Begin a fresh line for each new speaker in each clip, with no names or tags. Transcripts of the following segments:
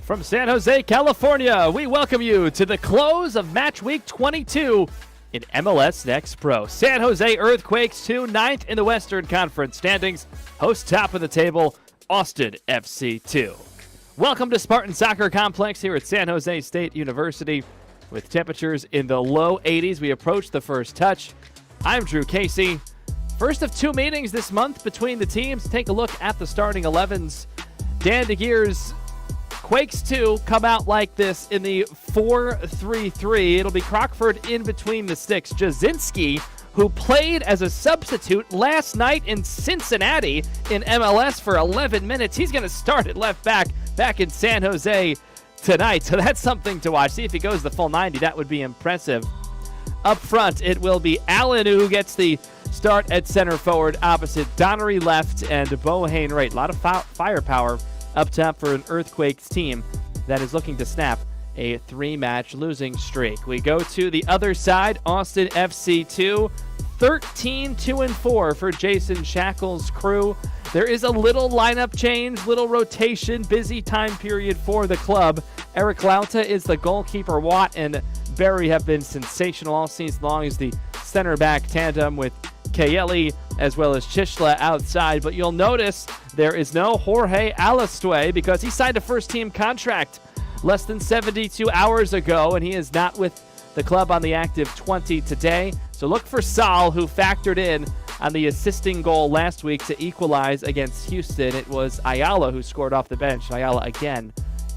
From San Jose, California, we welcome you to the close of match week 22 in MLS Next Pro. San Jose Earthquakes 2, 9th in the Western Conference standings. Host top of the table, Austin FC 2. Welcome to Spartan Soccer Complex here at San Jose State University. With temperatures in the low 80s, we approach the first touch. I'm Drew Casey. First of two meetings this month between the teams. Take a look at the starting 11s. Dan DeGear's Quakes 2 come out like this in the 4-3-3. It'll be Crockford in between the sticks. Jasinski, who played as a substitute last night in Cincinnati in MLS for 11 minutes. He's going to start at left back in San Jose tonight. So that's something to watch. See if he goes the full 90. That would be impressive. Up front, it will be Allen who gets the start at center forward opposite Donnery left and Bohane right. A lot of firepower up top for an Earthquakes team that is looking to snap a 3-match losing streak. We go to the other side, Austin FC 2, 13-2-4 for Jason Shackle's crew. There is a little lineup change, little rotation, busy time period for the club. Eric Lauta is the goalkeeper. Watt and Berry have been sensational all season long as the center back tandem with Kaeli as well as Chishla outside. But you'll notice there is no Jorge Alastue because he signed a first-team contract less than 72 hours ago, and he is not with the club on the active 20 today. So look for Sal, who factored in on the assisting goal last week to equalize against Houston. It was Ayala who scored off the bench. Ayala again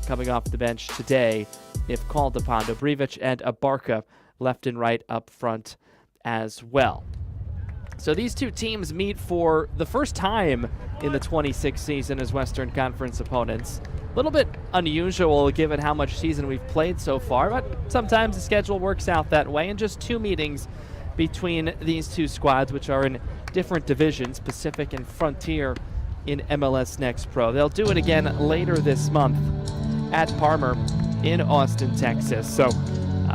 coming off the bench today if called upon. Dobrivic and Abarca left and right up front as well. So these two teams meet for the first time in the 26th season as Western Conference opponents. A little bit unusual given how much season we've played so far, but sometimes the schedule works out that way. And just two meetings between these two squads, which are in different divisions, Pacific and Frontier in MLS Next Pro. They'll do it again later this month at Parmer in Austin, Texas. So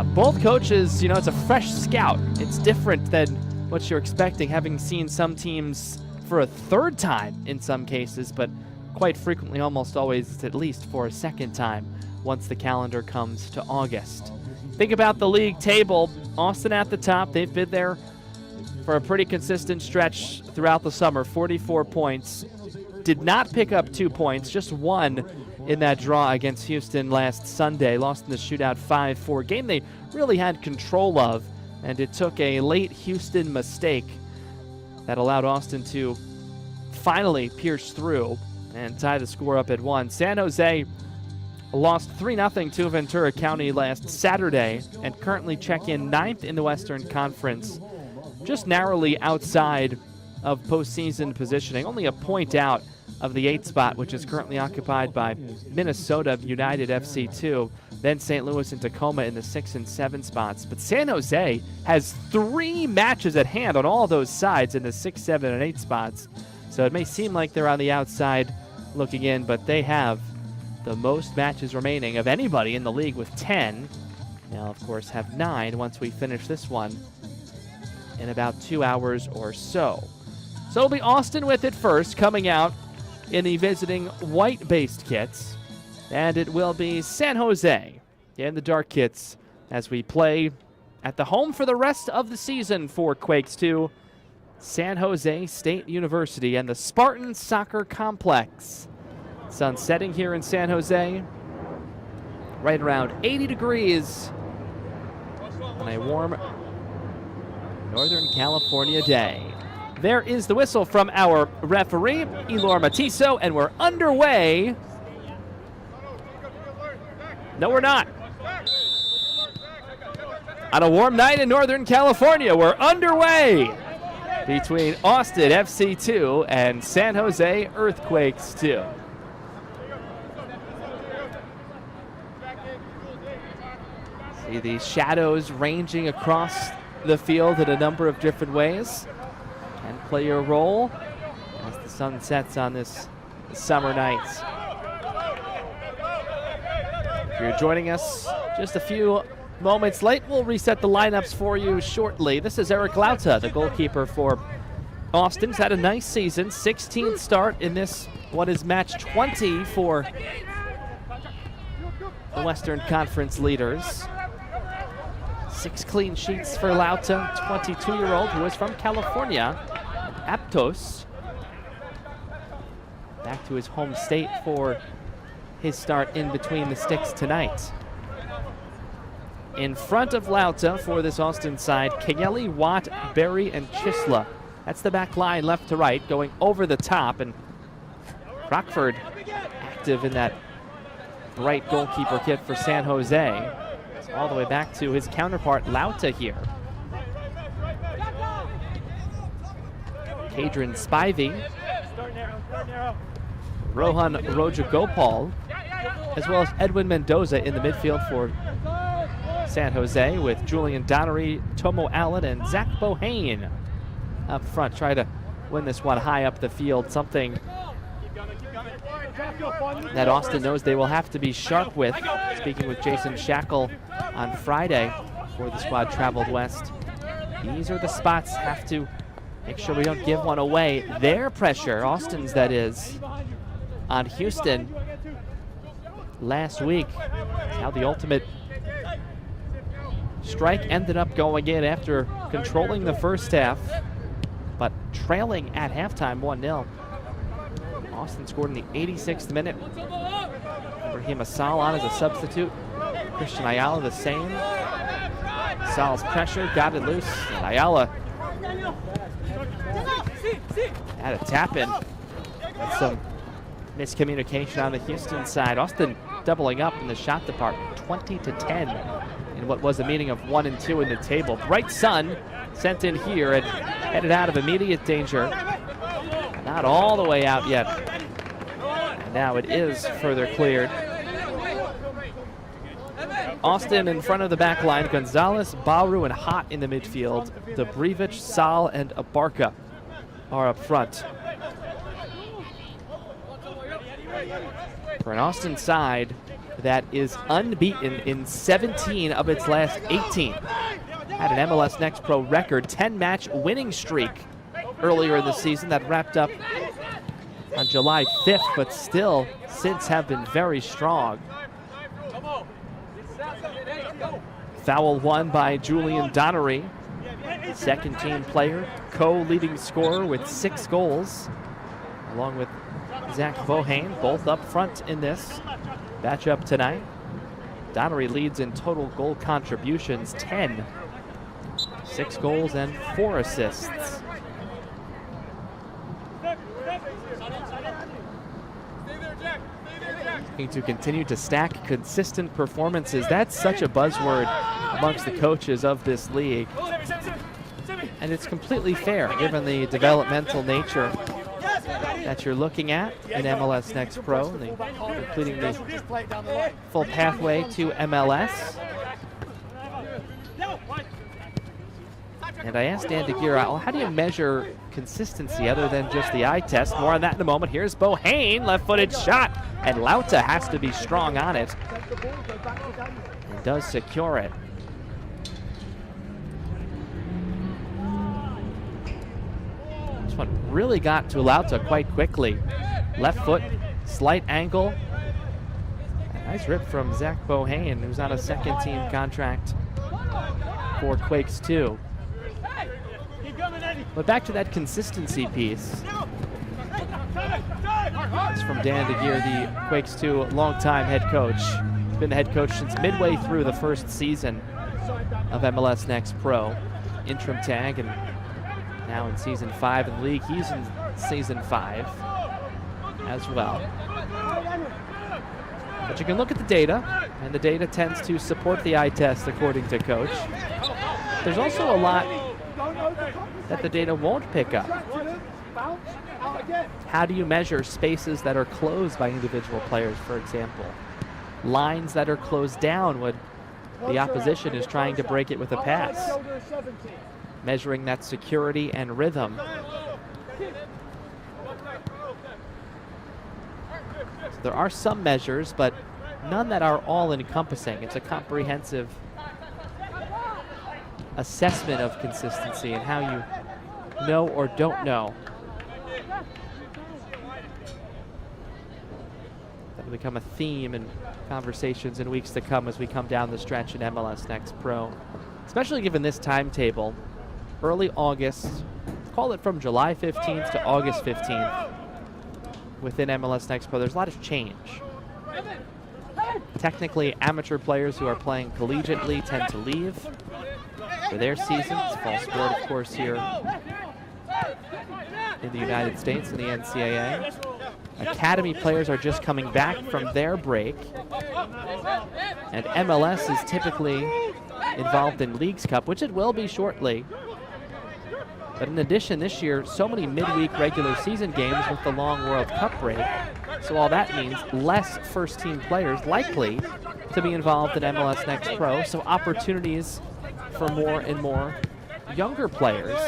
both coaches, it's a fresh scout. It's different than what you're expecting, having seen some teams for a third time in some cases, but quite frequently, almost always at least for a second time once the calendar comes to August. Think about the league table. Austin at the top. They've been there for a pretty consistent stretch throughout the summer. 44 points. Did not pick up 2 points, just one in that draw against Houston last Sunday. Lost in the shootout 5-4. Game they really had control of, and it took a late Houston mistake that allowed Austin to finally pierce through and tie the score up at 1. San Jose lost 3-0 to Ventura County last Saturday and currently check in 9th in the Western Conference, just narrowly outside of postseason positioning, only a point out of the 8th spot, which is currently occupied by Minnesota United FC 2, then St. Louis and Tacoma in the 6 and 7 spots. But San Jose has 3 matches at hand on all those sides in the 6, 7, and 8 spots. So it may seem like they're on the outside looking in, but they have the most matches remaining of anybody in the league with 10. They'll, of course, have 9 once we finish this one in about 2 hours or so. So it'll be Austin with it first, coming out in the visiting white-based kits. And it will be San Jose in the dark kits as we play at the home for the rest of the season for Quakes 2, San Jose State University and the Spartan Soccer Complex. Sun setting here in San Jose, right around 80 degrees on a warm Northern California day. There is the whistle from our referee, Elor Matiso, and we're underway. No, we're not. On a warm night in Northern California, we're underway between Austin FC 2 and San Jose Earthquakes 2. See the shadows ranging across the field in a number of different ways. Can play a role as the sun sets on this summer night. If you're joining us just a few moments late, we'll reset the lineups for you shortly. This is Eric Lauta, the goalkeeper for Austin's had a nice season, 16th start in this, what is match 20 for the Western Conference leaders. 6 clean sheets for Lauta, 22-year-old who is from California, Aptos. Back to his home state for his start in between the sticks tonight. In front of Lauta for this Austin side, Kayeli, Watt, Berry, and Chisla. That's the back line left to right, going over the top, and Crockford active in that right goalkeeper kit for San Jose. It's all the way back to his counterpart, Lauta here. Kadrin Spivey, Rohan Rojagopal, as well as Edwin Mendoza in the midfield for San Jose, with Julian Donnery, Tomo Allen, and Zach Bohane up front. Try to win this one high up the field, something that Austin knows they will have to be sharp with. Speaking with Jason Shackle on Friday before the squad traveled west, these are the spots. Have to make sure we don't give one away. Their pressure, Austin's that is, on Houston last week. How the ultimate strike ended up going in after controlling the first half, but trailing at halftime 1-0. Austin scored in the 86th minute. Ibrahim Asal on as a substitute. Christian Ayala the same. Asal's pressure got it loose, and Ayala had a tap in. And some miscommunication on the Houston side. Austin doubling up in the shot department, 20-10 in what was a meeting of 1 and 2 in the table. Bright Sun sent in here and headed out of immediate danger. Not all the way out yet. And now it is further cleared. Austin in front of the back line. Gonzalez, Bauru, and Hott in the midfield. Dobrevich, Sal, and Abarca are up front. For an Austin side that is unbeaten in 17 of its last 18. Had an MLS Next Pro record 10-match winning streak earlier in the season that wrapped up on July 5th, but still since have been very strong. Foul won by Julian Donnery, second team player, co-leading scorer with 6 goals, along with Zach Bohane, both up front in this matchup tonight. Donnery leads in total goal contributions, 10. 6 goals and 4 assists. Looking to continue to stack consistent performances. That's such a buzzword amongst the coaches of this league. And it's completely fair given the developmental nature that you're looking at in MLS Next Pro, including the full pathway to MLS. And I asked Dan DeGear, well, how do you measure consistency other than just the eye test? More on that in a moment. Here's Bohane, left-footed shot, and Lauta has to be strong on it and does secure it. This one really got to Lauta quite quickly. Left foot, slight angle. A nice rip from Zach Bohane, who's on a second-team contract for Quakes 2. But back to that consistency piece. It's from Dan DeGear, the Quakes 2 longtime head coach. He's been the head coach since midway through the first season of MLS Next Pro. Interim tag, and now in season 5 in the league. He's in season 5 as well. But you can look at the data, and the data tends to support the eye test according to coach. There's also a lot that the data won't pick up. How do you measure spaces that are closed by individual players, for example? Lines that are closed down when the opposition is trying to break it with a pass. Measuring that security and rhythm. So there are some measures, but none that are all-encompassing. It's a comprehensive assessment of consistency and how you know or don't know That'll become a theme in conversations in weeks to come as we come down the stretch in MLS Next Pro. Especially given this timetable, early August, call it from July 15th to August 15th within MLS Next Pro. There's a lot of change. Technically, amateur players who are playing collegiately tend to leave for their seasons. Fall sport, of course, here in the United States in the NCAA. Academy players are just coming back from their break. And MLS is typically involved in Leagues Cup, which it will be shortly. But in addition, this year, so many midweek regular season games with the long World Cup break. So all that means less first-team players likely to be involved in MLS Next Pro. So opportunities for more and more younger players.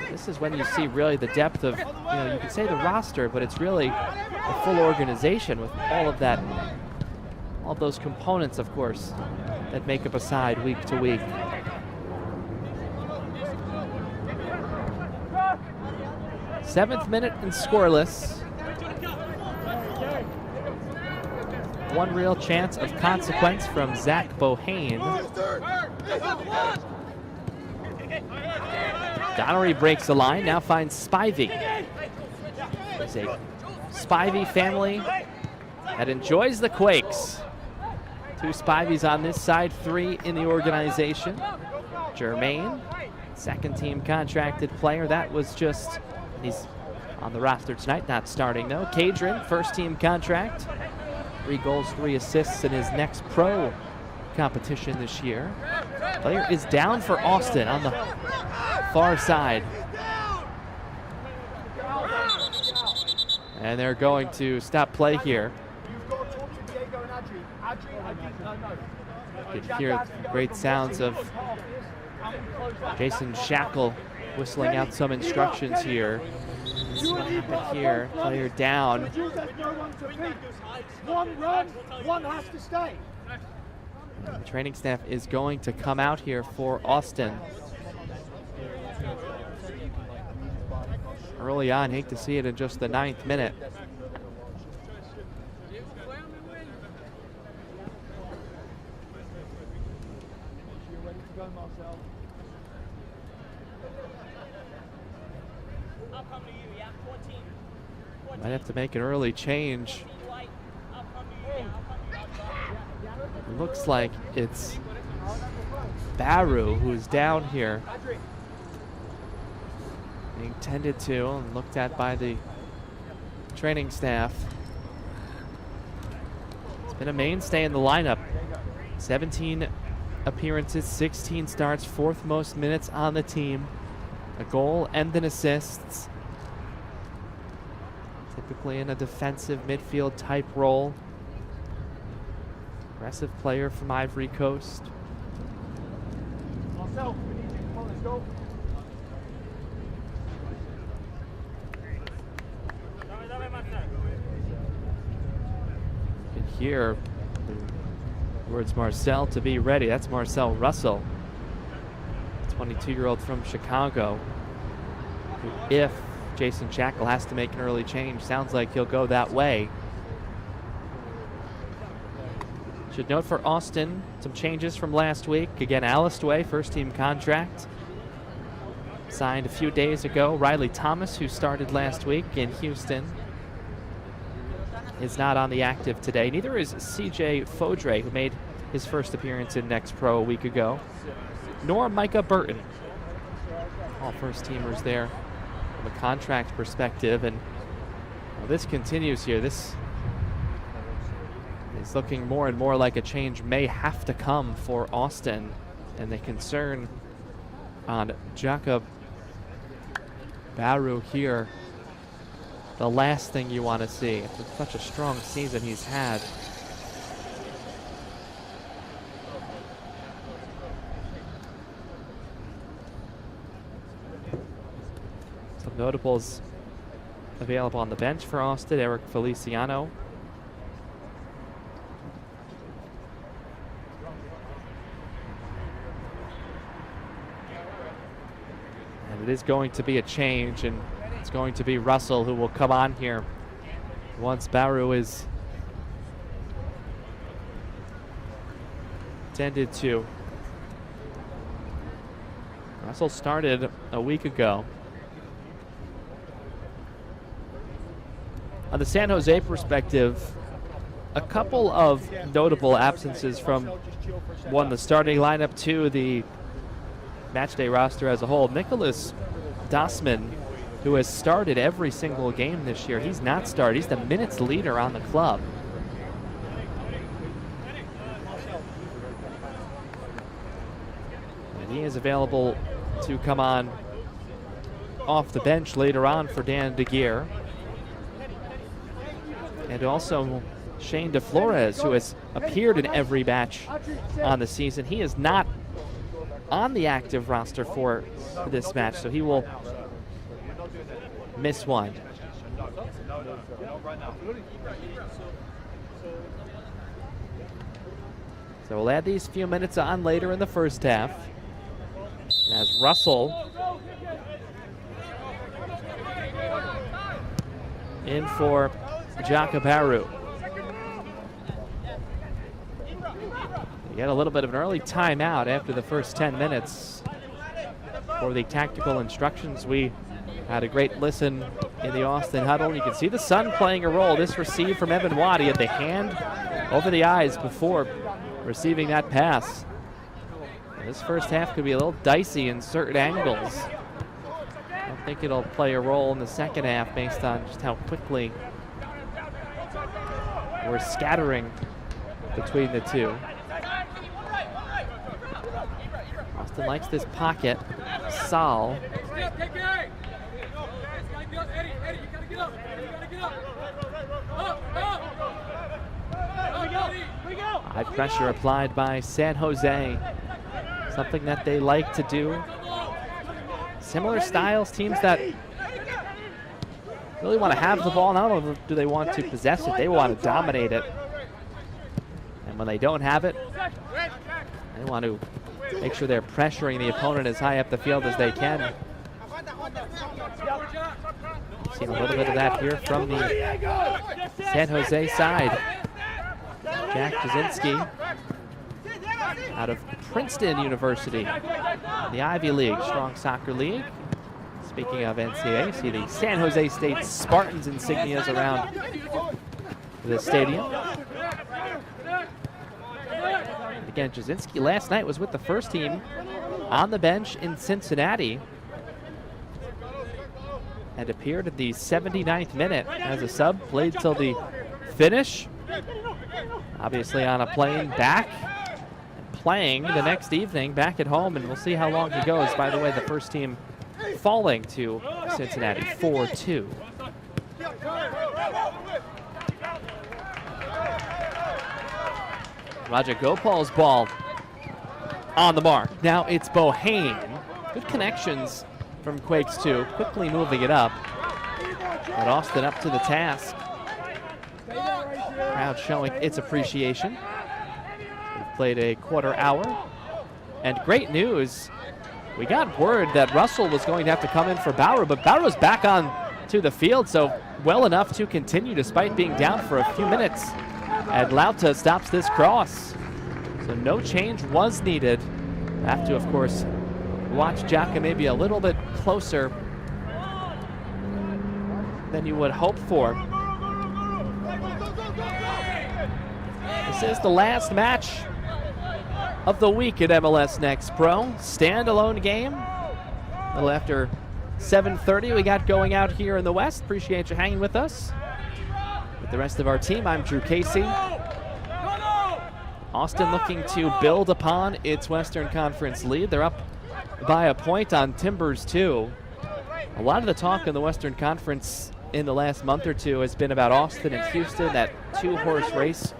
This is when you see really the depth of, you can say the roster, but it's really a full organization with all of that, all those components, of course, that make up a side week to week. Seventh minute and scoreless. One real chance of consequence from Zach Bohane. Donnery breaks the line, now finds Spivey. There's a Spivey family that enjoys the Quakes. Two Spiveys on this side, three in the organization. Jermaine, second team contracted player. That was just, he's on the roster tonight, not starting though. Cadron, first team contract. 3 goals, 3 assists in his next pro competition this year. Player is down for Austin on the far side. And they're going to stop play here. You can hear great sounds of Jason Shackle whistling out some instructions here. This is what happened here. Player down.
One run, one has to stay.
The training staff is going to come out here for Austin. Early on, hate to see it in just the 9th minute. Might have to make an early change. Looks like it's Baru who's down here. Being tended to and looked at by the training staff. It's been a mainstay in the lineup. 17 appearances, 16 starts, 4th most minutes on the team. A goal and an assist. Typically in a defensive midfield type role. Aggressive player from Ivory Coast. You can hear the words Marcel to be ready. That's Marcel Russell, 22-year-old from Chicago, who, if Jason Shackle has to make an early change, sounds like he'll go that way. Should note for Austin, some changes from last week. Again, Alistway, first team contract. Signed a few days ago. Riley Thomas, who started last week in Houston, is not on the active today. Neither is CJ Fodre, who made his first appearance in Next Pro a week ago, nor Micah Burton. All first teamers there from a contract perspective. And well, this continues here. This is looking more and more like a change may have to come for Austin, and the concern on Jacob Baru here. The last thing you want to see after such a strong season he's had. Some notables available on the bench for Austin. Eric Feliciano. It is going to be a change, and It's going to be Russell who will come on here once Baru is tended to. Russell started a week ago. On the San Jose perspective, a couple of notable absences from, one, the starting lineup, two, the matchday roster as a whole. Nicholas Dossman, who has started every single game this year, he's not started. He's the minutes leader on the club. And he is available to come on off the bench later on for Dan DeGear. And also Shane DeFlores, who has appeared in every match on the season. He is not on the active roster for this match, so he will miss one. So we'll add these few minutes on later in the first half as Russell in for Jaka Baru. We get a little bit of an early timeout after the first 10 minutes for the tactical instructions. We had a great listen in the Austin huddle. You can see the sun playing a role. This received from Evan Watt. He had the hand over the eyes before receiving that pass. And this first half could be a little dicey in certain angles. I don't think it'll play a role in the second half based on just how quickly we're scattering between the two. Austin likes this pocket. Saul. High pressure applied by San Jose. Something that they like to do. Similar styles, teams that really want to have the ball. Not only do they want to possess it, they want to dominate it. And when they don't have it, they want to make sure they're pressuring the opponent as high up the field as they can. Seen a little bit of that here from the San Jose side. Jack Jasinski out of Princeton University, the Ivy League, strong soccer league. Speaking of NCAA, see the San Jose State Spartans insignias around the stadium. Again, Jasinski last night was with the first team on the bench in Cincinnati and appeared at the 79th minute as a sub, played till the finish. Obviously on a plane back and playing the next evening back at home, and we'll see how long he goes. By the way, the first team falling to Cincinnati 4-2. Raja Gopal's ball on the mark. Now it's Bohane. Good connections from Quakes 2, quickly moving it up. But Austin up to the task. Crowd showing its appreciation. We've played a quarter hour. And great news, we got word that Russell was going to have to come in for Bauer, but Bauer was back on to the field, so well enough to continue despite being down for a few minutes. And Lauta stops this cross. So no change was needed. Have to, of course, watch Jaka maybe a little bit closer than you would hope for. This is the last match of the week at MLS Next Pro. Standalone game. A little after 7:30 we got going out here in the West. Appreciate you hanging with us. With the rest of our team, I'm Drew Casey. Austin looking to build upon its Western Conference lead. They're up by a point on Timbers 2. A lot of the talk in the Western Conference in the last month or two has been about Austin and Houston, that two-horse race.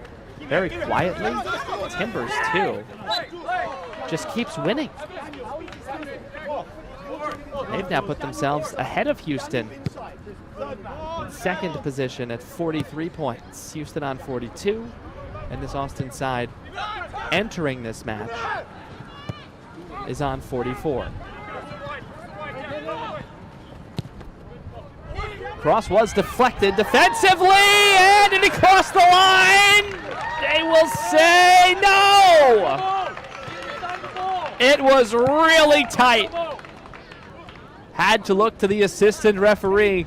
Very quietly, Timbers 2 just keeps winning. They've now put themselves ahead of Houston in second position at 43 points. Houston on 42, and this Austin side entering this match is on 44. Cross was deflected defensively, and did he cross the line? They will say no! It was really tight. Had to look to the assistant referee.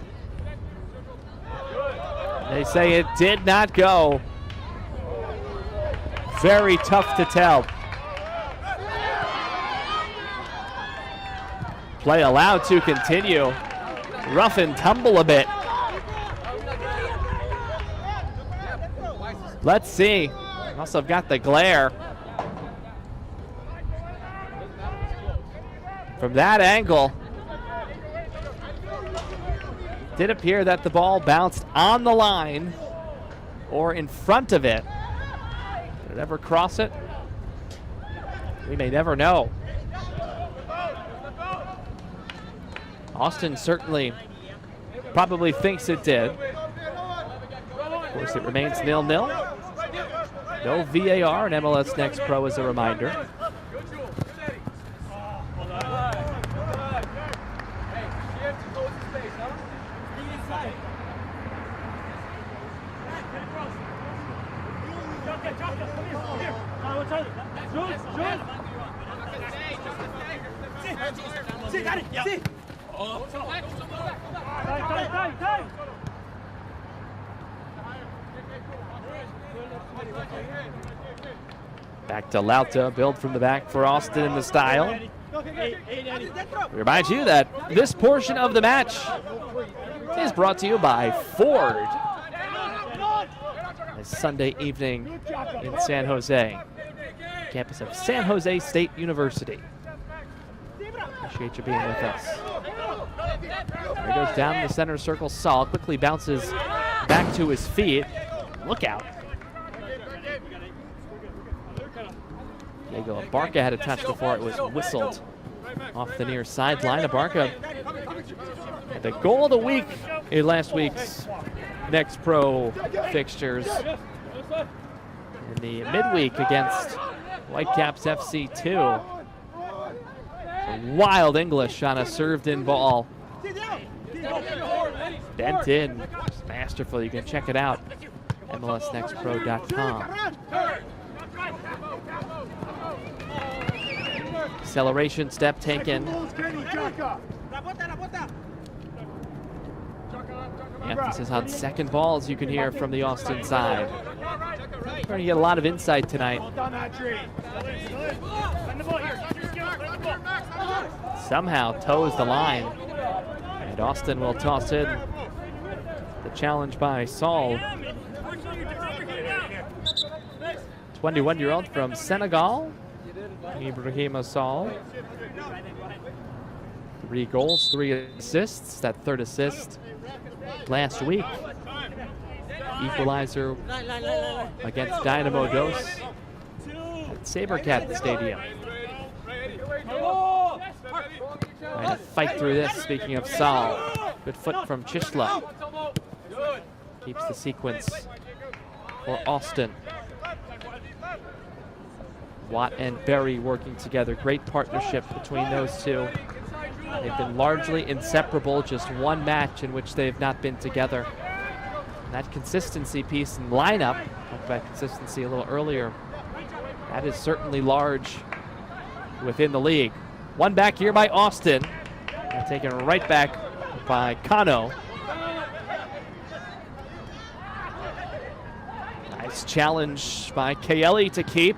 They say it did not go. Very tough to tell. Play allowed to continue. Rough and tumble a bit. Let's see. Also got the glare. From that angle, did appear that the ball bounced on the line or in front of it. Did it ever cross it? We may never know. Austin certainly probably thinks it did. Of course, it remains 0-0. No VAR in MLS Next Pro as a reminder. Back to Lauta, build from the back for Austin in the style. We remind you that this portion of the match is brought to you by Ford. A Sunday evening in San Jose, campus of San Jose State University. Appreciate you being with us. There goes down in the center circle. Saul quickly bounces back to his feet. Look out. Diego Abarca had a touch before it was whistled off the near sideline. Abarca had the goal of the week in last week's Next Pro fixtures. In the midweek against Whitecaps FC 2. Wild English on a served-in ball. Bent in. It's masterful. You can check it out. MLSnextpro.com. Acceleration step taken. Emphasis on second balls you can hear from the Austin side. We're going to get a lot of insight tonight. Somehow toes the line. And Austin will toss in the challenge by Saul. 21-year-old from Senegal, Ibrahima Saul. 3 goals, 3 assists. That third assist last week. Equalizer against Dynamo Dos at Sabercat Stadium. Trying to fight through this, speaking of Saul. Good foot from Chisla. Keeps the sequence for Austin. Watt and Berry working together. Great partnership between those two. They've been largely inseparable, just one match in which they've not been together. And that consistency piece and lineup, talked about consistency a little earlier, that is certainly large within the league. One back here by Austin, and taken right back by Kano. Nice challenge by Kaeli to keep.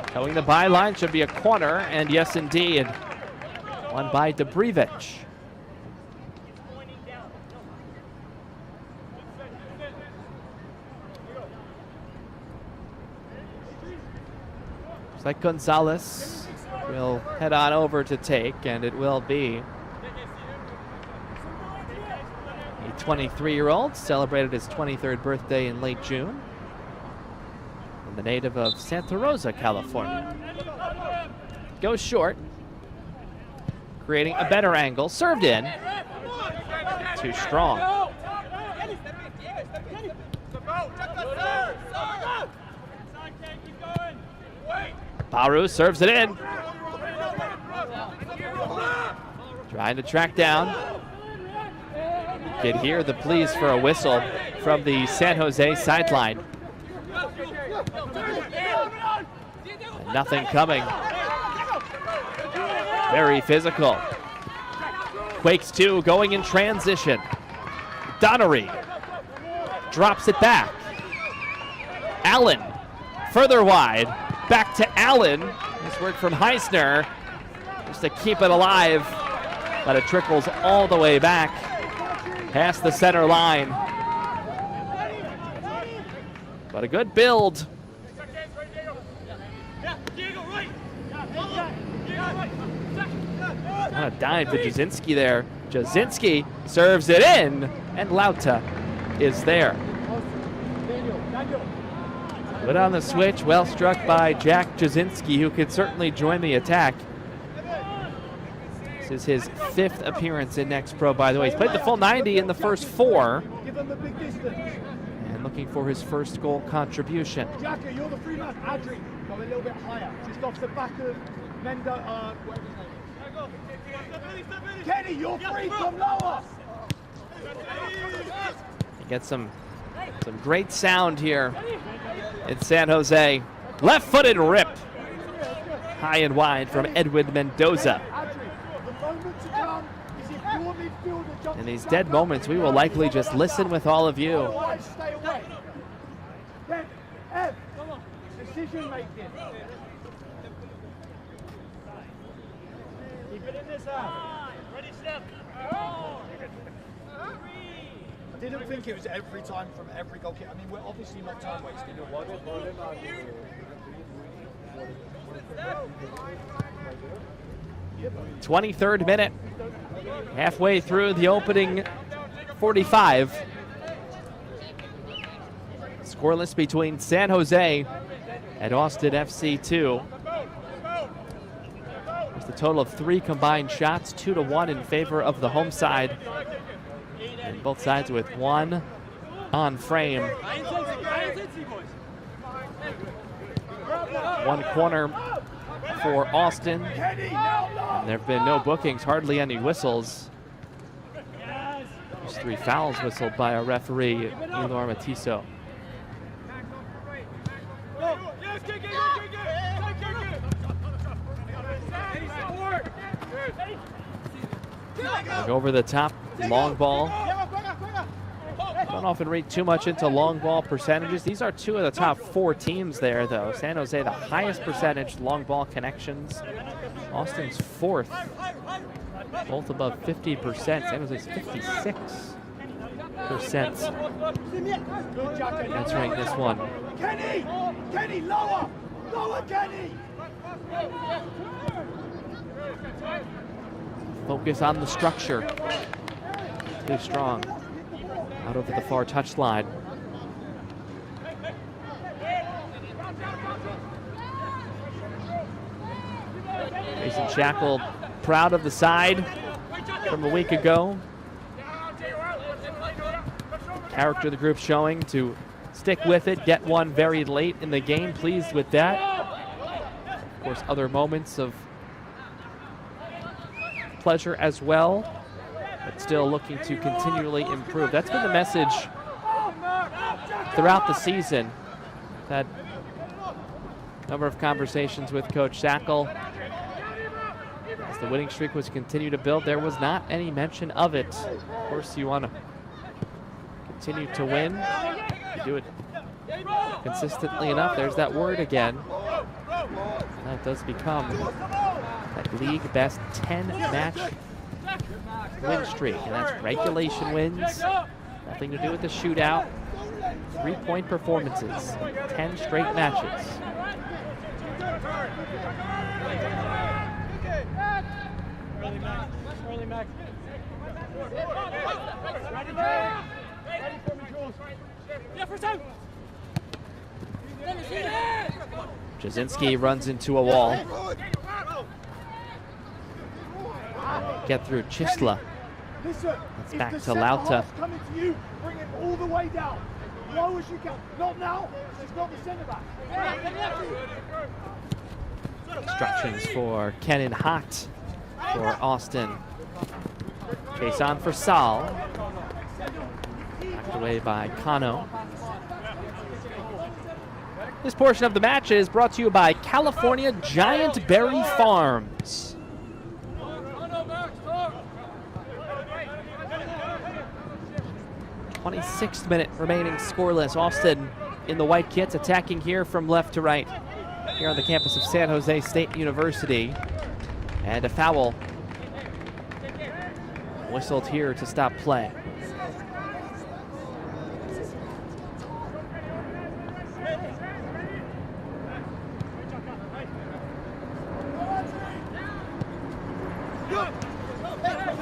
Towing the byline, should be a corner, and yes indeed. One by Debrivich. Looks like Gonzalez will head on over to take, and it will be a 23-year-old, celebrated his 23rd birthday in late June. And the native of Santa Rosa, California. Goes short. Creating a better angle. Served in. Too strong. Baru serves it in. Trying to track down Could hear the pleas for a whistle from the San Jose sideline. And nothing coming. Very physical. Quakes 2 going in transition. Donnery drops it back. Allen further wide. Back to Allen. Nice work from Heisner just to keep it alive. But it trickles all the way back past the center line. But a good build. On a dime to Jasinski there. Jasinski serves it in, and Lauta is there. But on the switch, well struck by Jack Jasinski, who could certainly join the attack. This is his 5th appearance in Next Pro, by the way. He's played the full 90 in the first 4. And looking for his first goal contribution.
Jacka, you're the free man. Adri, go a little bit higher. Just off the back of Mendo. Kenny, you're free. Come lower.
He gets some great sound here in San Jose. Left-footed rip. High and wide from Edwin Mendoza. In these dead moments, we will likely just listen with all of you.
Stay away. Decision making. Keep it in this hand. Ready, step. I didn't think it was every time from every goal kick. I mean, we're obviously not time wasting.
23rd minute. Halfway through the opening 45. Scoreless between San Jose and Austin FC 2. There's a total of 3 combined shots, 2-1 in favor of the home side. And both sides with 1 on frame. 1 corner for Austin. And there have been no bookings, hardly any whistles. There's 3 fouls whistled by our referee, Elor Matiso. Over the top, long ball. Don't often read too much into long ball percentages. These are 2 of the top 4 teams there, though. San Jose, the highest percentage long ball connections. Austin's 4th, both above 50%. San Jose's 56% answering this one.
Kenny, lower, Kenny.
Focus on the structure. Too strong. Out over the far touchline. Jason Shackle proud of the side from a week ago. Character the group showing to stick with it, get one very late in the game. Pleased with that. Of course, other moments of pleasure as well, but still looking to continually improve. That's been the message throughout the season. Had a number of conversations with Coach Shackle. As the winning streak was continued to build, there was not any mention of it. Of course, you want to continue to win. You do it consistently enough. There's that word again. And that does become that league best 10-match win streak, and that's regulation wins. Nothing to do with the shootout. 3-point performances, 10 straight matches. Jasinski runs into a wall. Get through Chisla. It's back to Lauta.
Coming to you, bring it all the way down. Low as you can. Not now. It's not the centre back.
Instructions for Kenan Hott for Austin. Chase on for Saul. Knocked away by Kano. This portion of the match is brought to you by California Giant Berry Farms. 26th minute remaining scoreless. Austin in the white kits attacking here from left to right here on the campus of San Jose State University. And a foul whistled here to stop play.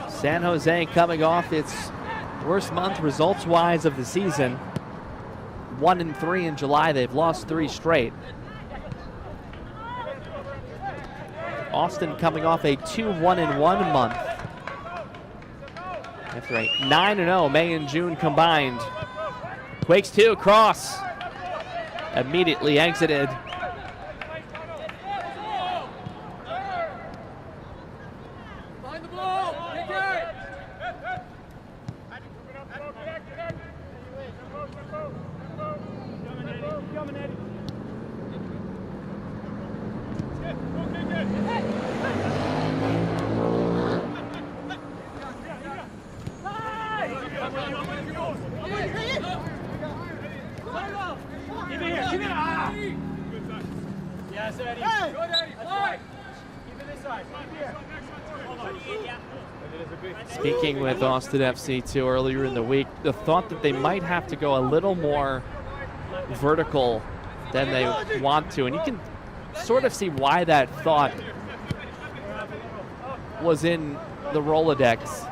San Jose coming off its worst month results-wise of the season. 1-3 in July. They've lost 3 straight. Austin coming off a 2-1-1 month. After a 9-0 May and June combined. Quakes 2 cross. Immediately exited. Speaking with Austin FC2 earlier in the week, the thought that they might have to go a little more vertical than they want to, and you can sort of see why that thought was in the Rolodex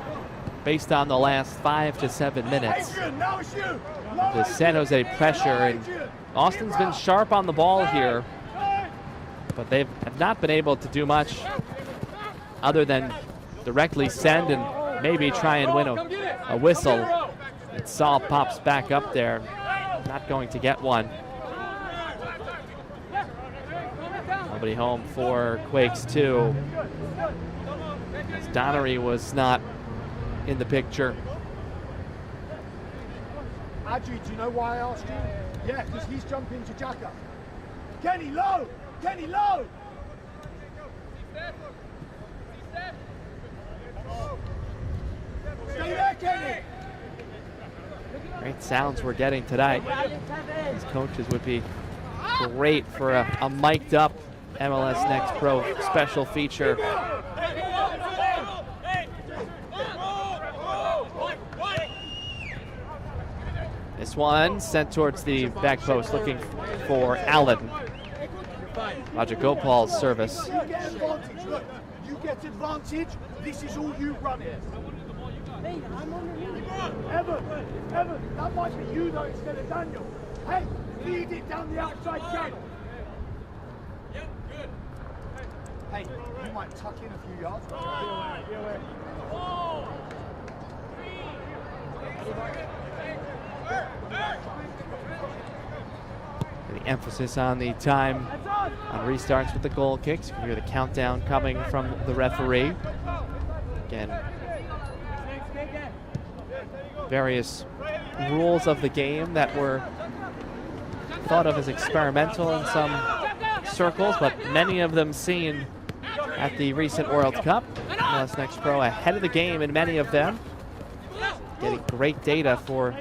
based on the last 5 to 7 minutes. The San Jose pressure, and Austin's been sharp on the ball here, but they have not been able to do much other than directly send and maybe try and win a whistle. And Saul pops back up there, not going to get one. Nobody home for Quakes 2. As Donnery was not in the picture.
Adji, do you know why I asked you? Yeah, because he's jumping to Jacka. Kenny, low! Kenny, low! Stay there, Kenny!
Great sounds we're getting tonight. These coaches would be great for a mic'd up MLS Next Pro special feature. This one sent towards the back post, looking for Allen. Roger Gopal's service.
You get advantage, look. You get advantage, this is all you run it. Evan, that might be you though instead of Daniel. Hey, feed it down the outside channel. Yep, good. Hey, you might tuck in a few yards.
The emphasis on the time on restarts with the goal kicks. You can hear the countdown coming from the referee. Again, various rules of the game that were thought of as experimental in some circles, but many of them seen at the recent World Cup. MLS Next Pro ahead of the game in many of them. Getting great data for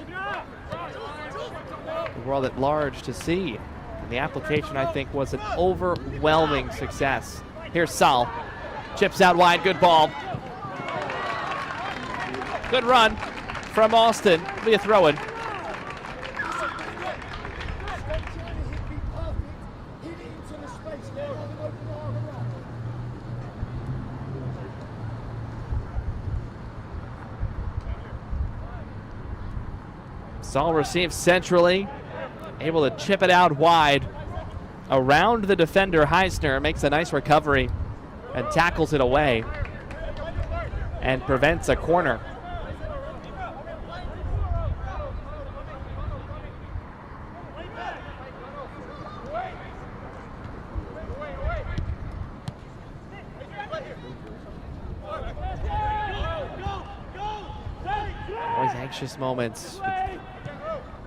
the world at large to see. And the application, I think, was an overwhelming success. Here's Sal. Chips out wide, good ball. Good run from Austin. Be a throw-in. Saul receives centrally, able to chip it out wide around the defender. Heisner makes a nice recovery and tackles it away and prevents a corner. Always anxious moments with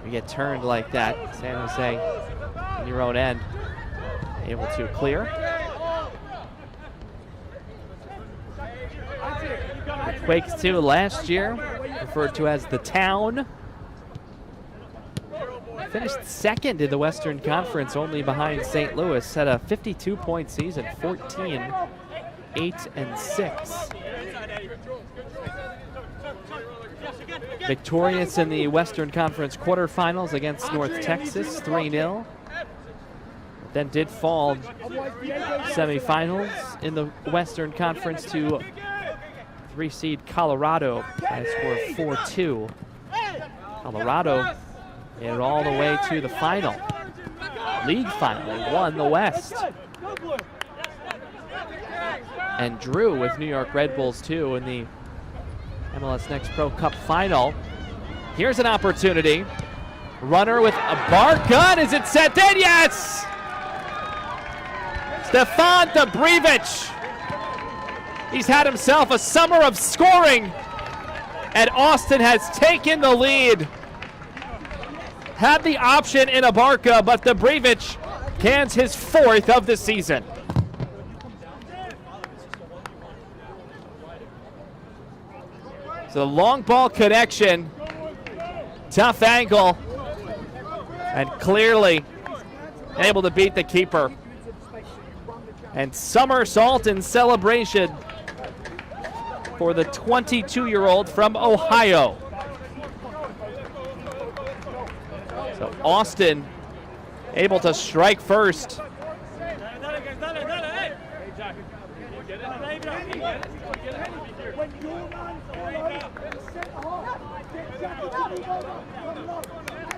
You get turned like that. San Jose in your own end, able to clear. The Quakes, too, last year, referred to as the Town, finished second in the Western Conference, only behind St. Louis, had a 52-point season, 14, 8, and 6. Victorious in the Western Conference quarterfinals against North Texas, 3-0. Then did fall semifinals in the Western Conference to 3-seed Colorado by a score of 4-2. Colorado made it all the way to the final. League final, they won the West. And drew with New York Red Bulls too in the MLS Next Pro Cup final. Here's an opportunity. Runner with a bar gun. Is it set in? Yes! Stefan Dobrivich. He's had himself a summer of scoring, and Austin has taken the lead. Had the option in Abarca, but Dobrivich cans his 4th of the season. So long ball connection, tough angle, and clearly able to beat the keeper. And somersault in celebration for the 22-year-old from Ohio. So Austin able to strike first.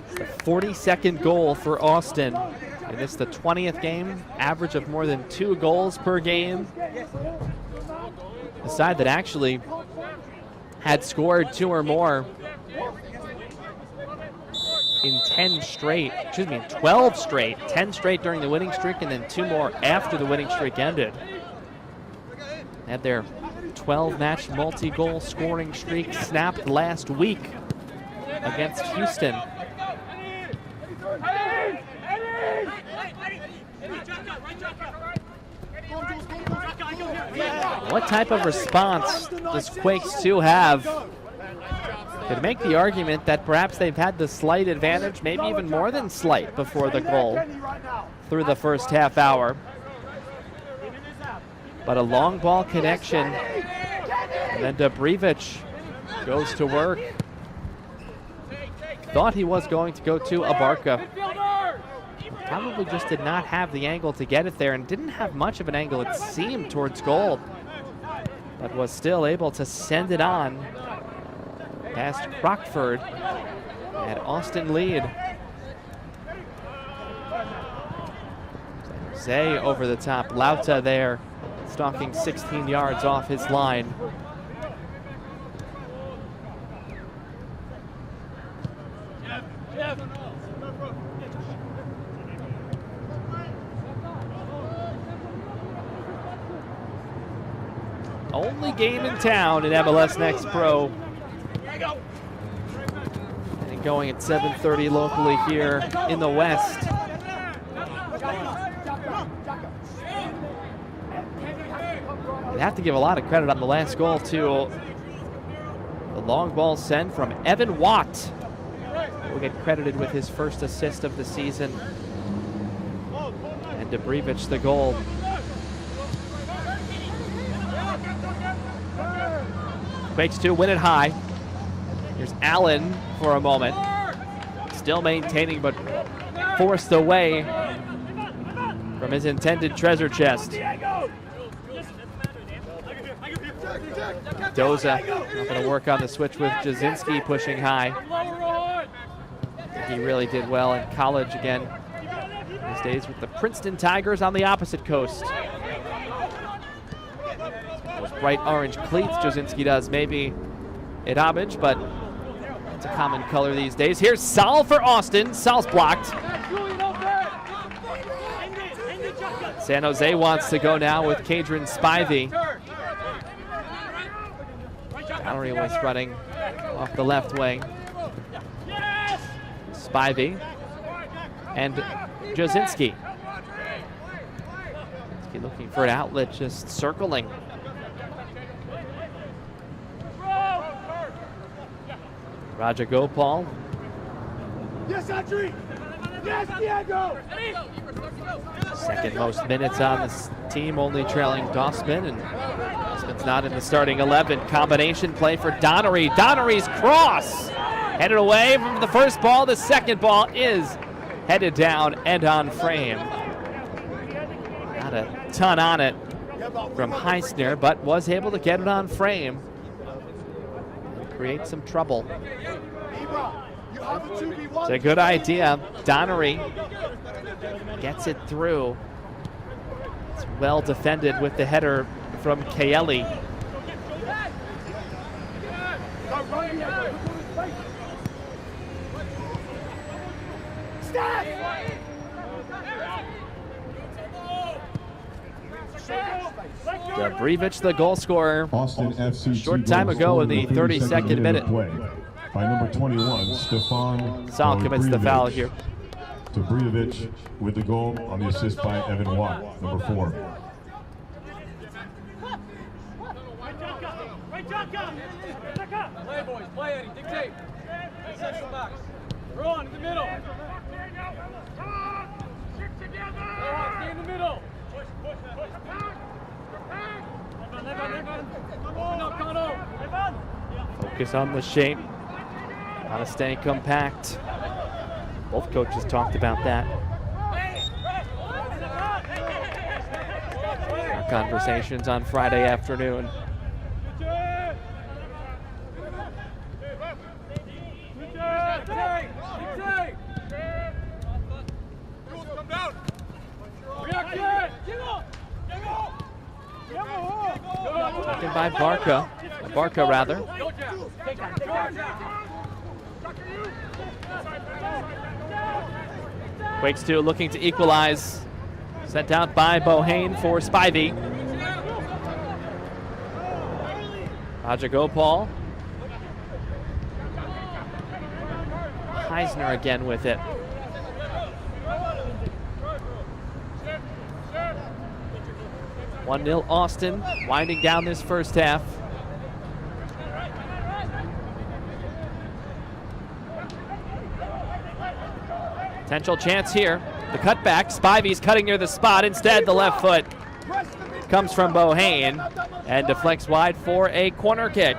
It's the 42nd goal for Austin. And it's the 20th game, average of more than 2 goals per game. A side that actually had scored 2 or more in 12 straight, 10 straight during the winning streak, and then 2 more after the winning streak ended. Had their 12-match multi-goal scoring streak snapped last week against Houston. What type of response does Quakes 2 have? Could make the argument that perhaps they've had the slight advantage, maybe even more than slight, before the goal through the first half hour. But a long ball connection, and then Dobrivich goes to work. Thought he was going to go to Abarca. Probably just did not have the angle to get it there, and didn't have much of an angle, it seemed, towards goal, but was still able to send it on past Crockford and Austin lead. Zay over the top, Lauta there, stalking 16 yards off his line. Only game in town in MLS Next Pro. And going at 7:30 locally here in the West. You have to give a lot of credit on the last goal to the long ball send from Evan Watt. Will get credited with his first assist of the season. And Dobrivich the goal. Quakes 2 win it high. Here's Allen for a moment. Still maintaining, but forced away from his intended treasure chest. Doza not going to work on the switch with Jasinski pushing high. He really did well in college again. These days with the Princeton Tigers on the opposite coast. Those bright orange cleats Jasinski does maybe at homage, but it's a common color these days. Here's Sal for Austin. Sal's blocked. San Jose wants to go now with Kadron Spivey. Gallery was running off the left wing. Spivey and Jasinski. Looking for an outlet, just circling. Raja Gopal.
Yes, Audrey! Yes, Diego!
Second most minutes on this team, only trailing Dossman, and Dossman's not in the starting 11. Combination play for Donnery. Donnery's cross! Headed away from the first ball. The second ball is headed down and on frame. Not a ton on it from Heisner, but was able to get it on frame and create some trouble. It's a good idea. Donnery gets it through. It's well defended with the header from Kaeli. Brevich, the goal scorer,
Austin FC
a short time ago in the 32nd minute.
By number 21, Stefan
Saul commits the foul here.
To Brevich with the goal on the assist by Evan Watt, number 4.
Play, boys, play, Eddie, dictate. Central box. Ron, in the middle. Stay in the middle.
Focus on the shape. Want to stay compact. Both coaches talked about that. Our conversations on Friday afternoon. Taken by Barca. Barca, rather. Quakes 2 looking to equalize. Sent out by Bohane for Spivey. Raja Gopal. Heisner again with it. (1-0) Austin, winding down this first half. Potential chance here. The cutback. Spivey's cutting near the spot. Instead, the left foot comes from Bohane and deflects wide for a corner kick.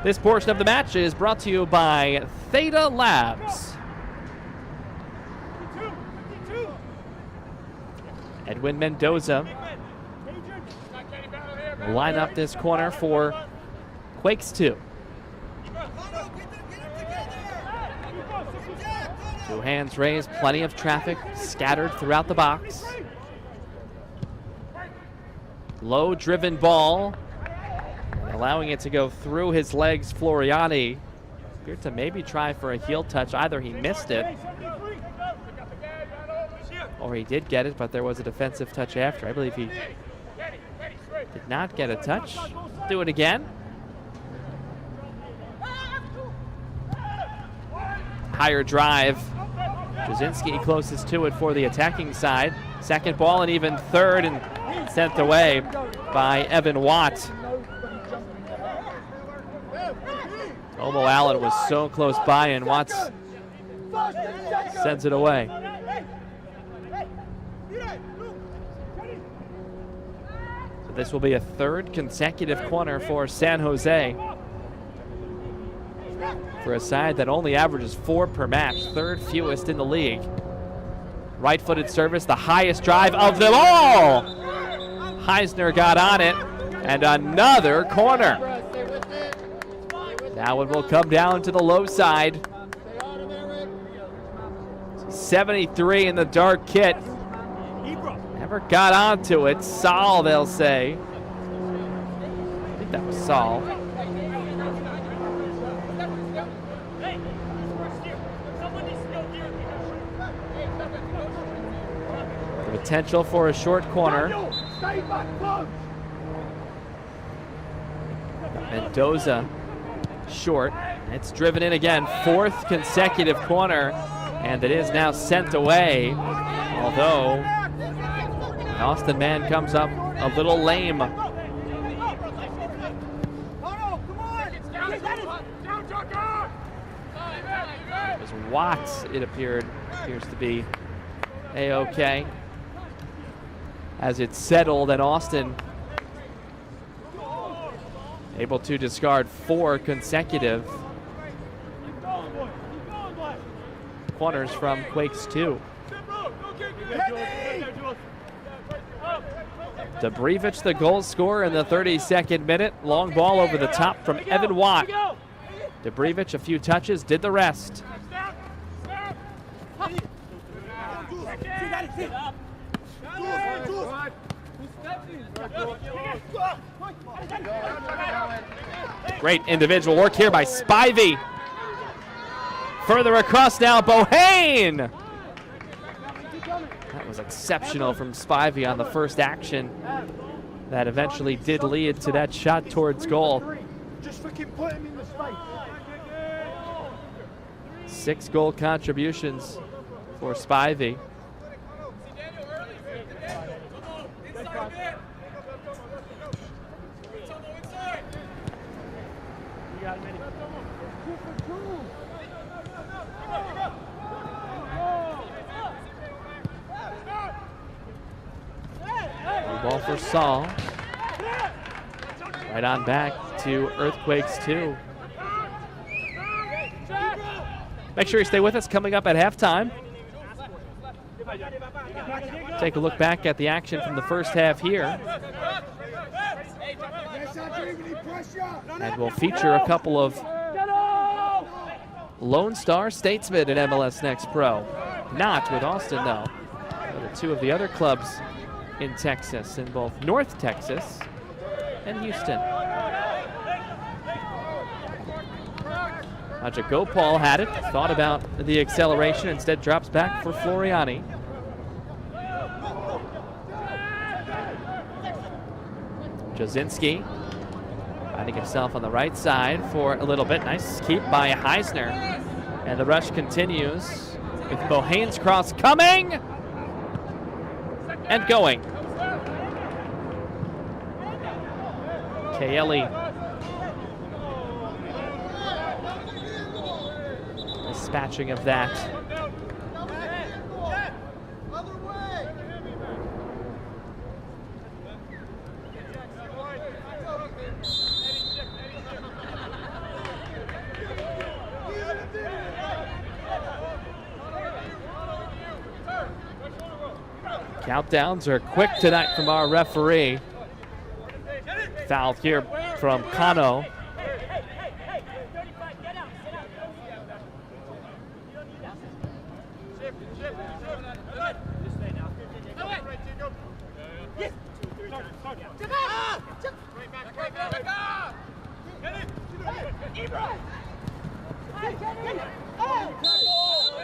This portion of the match is brought to you by Theta Labs. Edwin Mendoza will line up this corner for Quakes 2. Two hands raised, plenty of traffic scattered throughout the box. Low driven ball, allowing it to go through his legs. Floriani appeared to maybe try for a heel touch. Either he missed it or he did get it, but there was a defensive touch after. I believe he did not get a touch. Do it again. Higher drive. Jasinski closest to it for the attacking side. Second ball and even third, and sent away by Evan Watt. Tomo Allen was so close by, and Watts sends it away. So this will be a third consecutive corner for San Jose, for a side that only averages 4 per match, third fewest in the league. Right-footed service, the highest drive of them all. Heisner got on it, and another corner. Now it will come down to the low side. 73 in the dark kit. Never got onto it. Saul, they'll say. I think that was Saul. The potential for a short corner. Mendoza short. It's driven in again, 4th consecutive corner, and it is now sent away, although the Austin man comes up a little lame. It was Watts, it appears to be A-OK. As it's settled, and Austin able to discard 4 consecutive corners from Quakes 2. Debrivich, the goal scorer in the 32nd minute. Long ball over the top from Evan Watt. Debrivich, a few touches, did the rest. Great individual work here by Spivey. Further across now, Bohane. That was exceptional from Spivey on the first action. That eventually did lead to that shot towards goal.
Just freaking put him in the space.
6 goal contributions for Spivey. Ball for Saul. Right on back to Earthquakes 2. Make sure you stay with us. Coming up at halftime, take a look back at the action from the first half here. And we'll feature a couple of Lone Star statesmen in MLS Next Pro. Not with Austin, though. But 2 of the other clubs in Texas, in both North Texas and Houston. Gopal had it, thought about the acceleration, instead drops back for Floriani. Jasinski finding himself on the right side for a little bit. Nice keep by Heisner. And the rush continues with Bohane's cross coming and going. Kaeli. Dispatching of that. Countdowns are quick tonight from our referee. Foul here from Kano.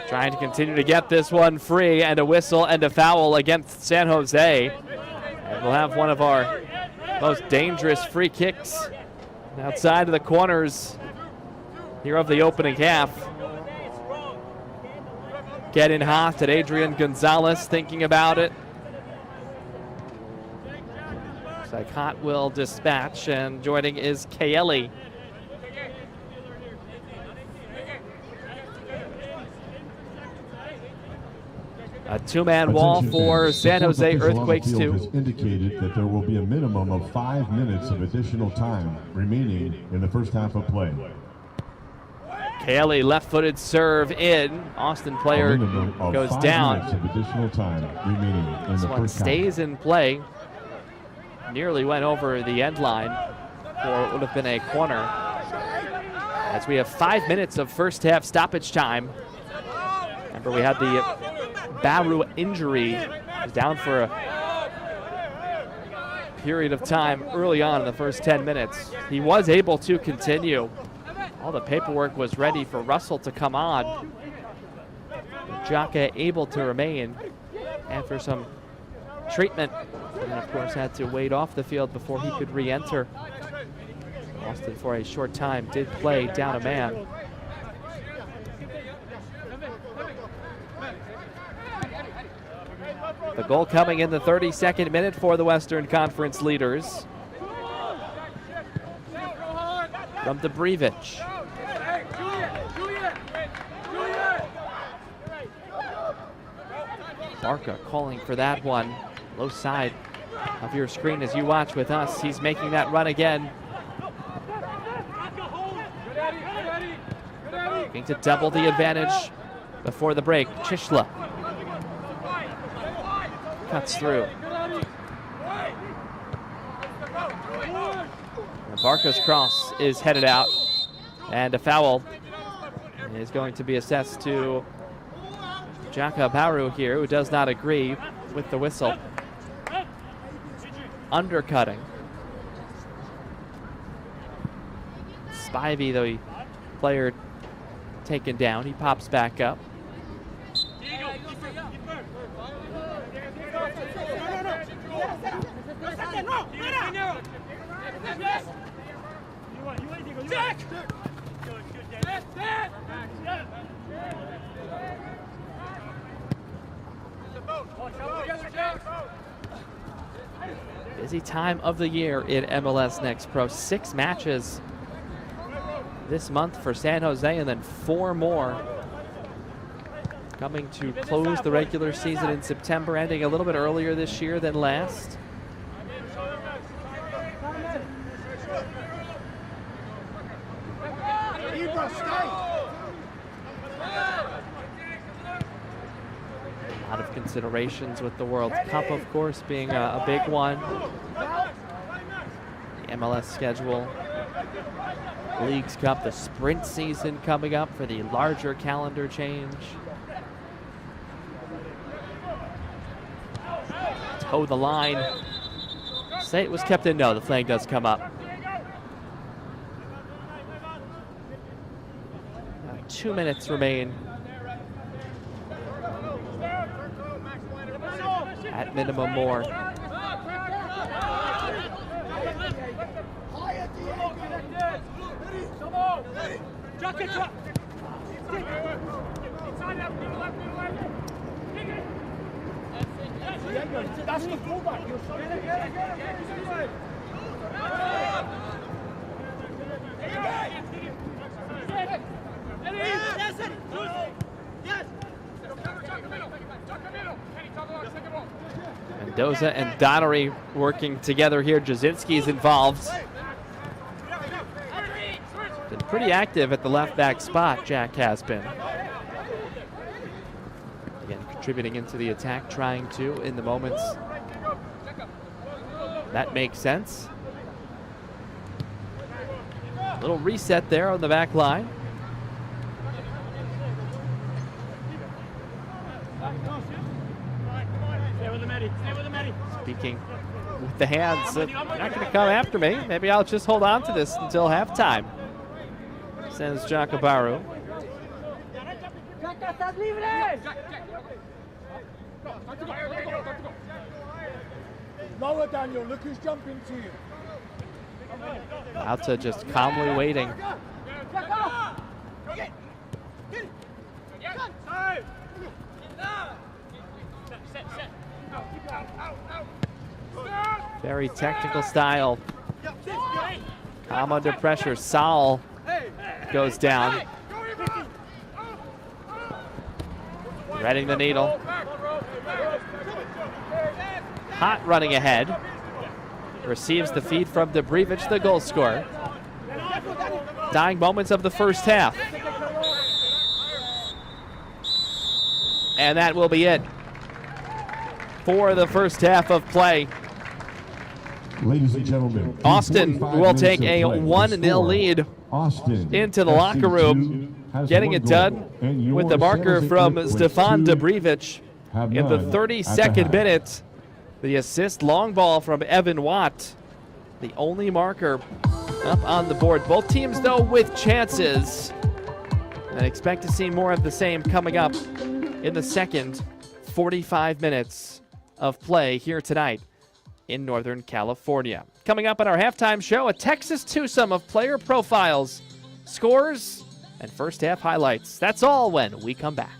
Trying to continue to get this one free, and a whistle and a foul against San Jose. And we'll have one of our most dangerous free kicks outside of the corners here of the opening half. Getting hot at Adrian Gonzalez, thinking about it. Looks like Hot will dispatch, and joining is Kaeli. A 2-man wall for San Jose Earthquakes 2.
Has indicated that there will be a minimum of 5 minutes of additional time remaining in the first half of play.
Kaeli, left-footed serve in. Austin player goes down.
Of additional time remaining in
this
the
one
first
stays
half.
in play. Nearly went over the end line for what would have been a corner. As we have 5 minutes of first half stoppage time. Remember, we had the Baru injury. He was down for a period of time early on in the first 10 minutes. He was able to continue. All the paperwork was ready for Russell to come on. Jaka able to remain after some treatment, and of course had to wait off the field before he could re-enter. Austin, for a short time, did play down a man. The goal coming in the 32nd minute for the Western Conference leaders. From Debrievich. Barca calling for that one. Low side of your screen as you watch with us. He's making that run again. Looking to double the advantage before the break. Chishla cuts through. And Barca's cross is headed out, and a foul is going to be assessed to Jaka Baru here, who does not agree with the whistle. Undercutting. Spivey, the player taken down, he pops back up. Busy time of the year in MLS Next Pro. 6 matches this month for San Jose, and then 4 more coming to close the regular season in September, ending a little bit earlier this year than last. A lot of considerations with the World Cup, of course, being a big one. The MLS schedule, Leagues Cup, the sprint season coming up for the larger calendar change. Toe the line. Say it was kept in. No, the flag does come up. 2 minutes remain. At minimum more.
That's the fullback.
Mendoza and Donnery working together here. Jasinski's involved. Been pretty active at the left back spot, Jack has been. Again, contributing into the attack, trying to in the moments that makes sense. Little reset there on the back line. Speaking with the hands, you're not going to come after me. Maybe I'll just hold on to this until halftime, says Jakabaru.
Lower, Daniel. Look who's jumping to you.
Alta just calmly waiting. Very technical style. Calm under pressure. Saul goes down. Threading the needle. Hot running ahead. Receives the feed from Debrievich, the goal scorer. Dying moments of the first half. And that will be it for the first half of play.
Ladies and gentlemen,
Austin will take a 1-0 lead into the locker room, getting it done with the marker from Stefan Debrievich in the 32nd minute. The assist, long ball from Evan Watt, the only marker up on the board. Both teams, though, with chances. And I expect to see more of the same coming up in the second 45 minutes of play here tonight in Northern California. Coming up on our halftime show, a Texas twosome of player profiles, scores, and first half highlights. That's all when we come back.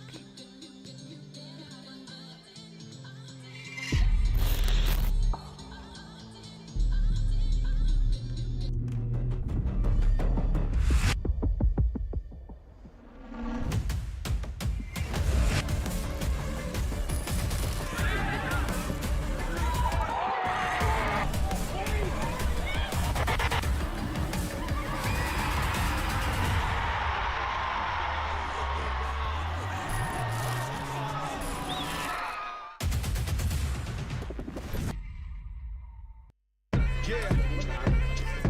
Yeah,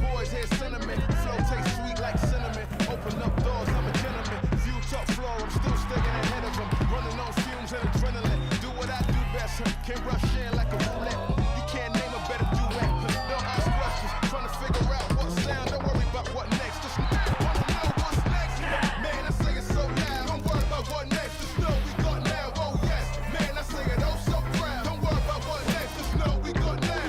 boys hear sentiment, flow tastes sweet like cinnamon. Open up doors, I'm a gentleman. View top floor, I'm still sticking ahead of them. Running on fumes and adrenaline. Do what I do best, can rush in like a roulette. You can't name a better duet. Don't ask questions, trying to figure out what sound. Don't worry about what next, just wanna know what's next. Man, I sing it so loud. Don't worry about what next, just know we got now. Oh yes, man, I sing it oh so proud. Don't worry about what next, just know we got now.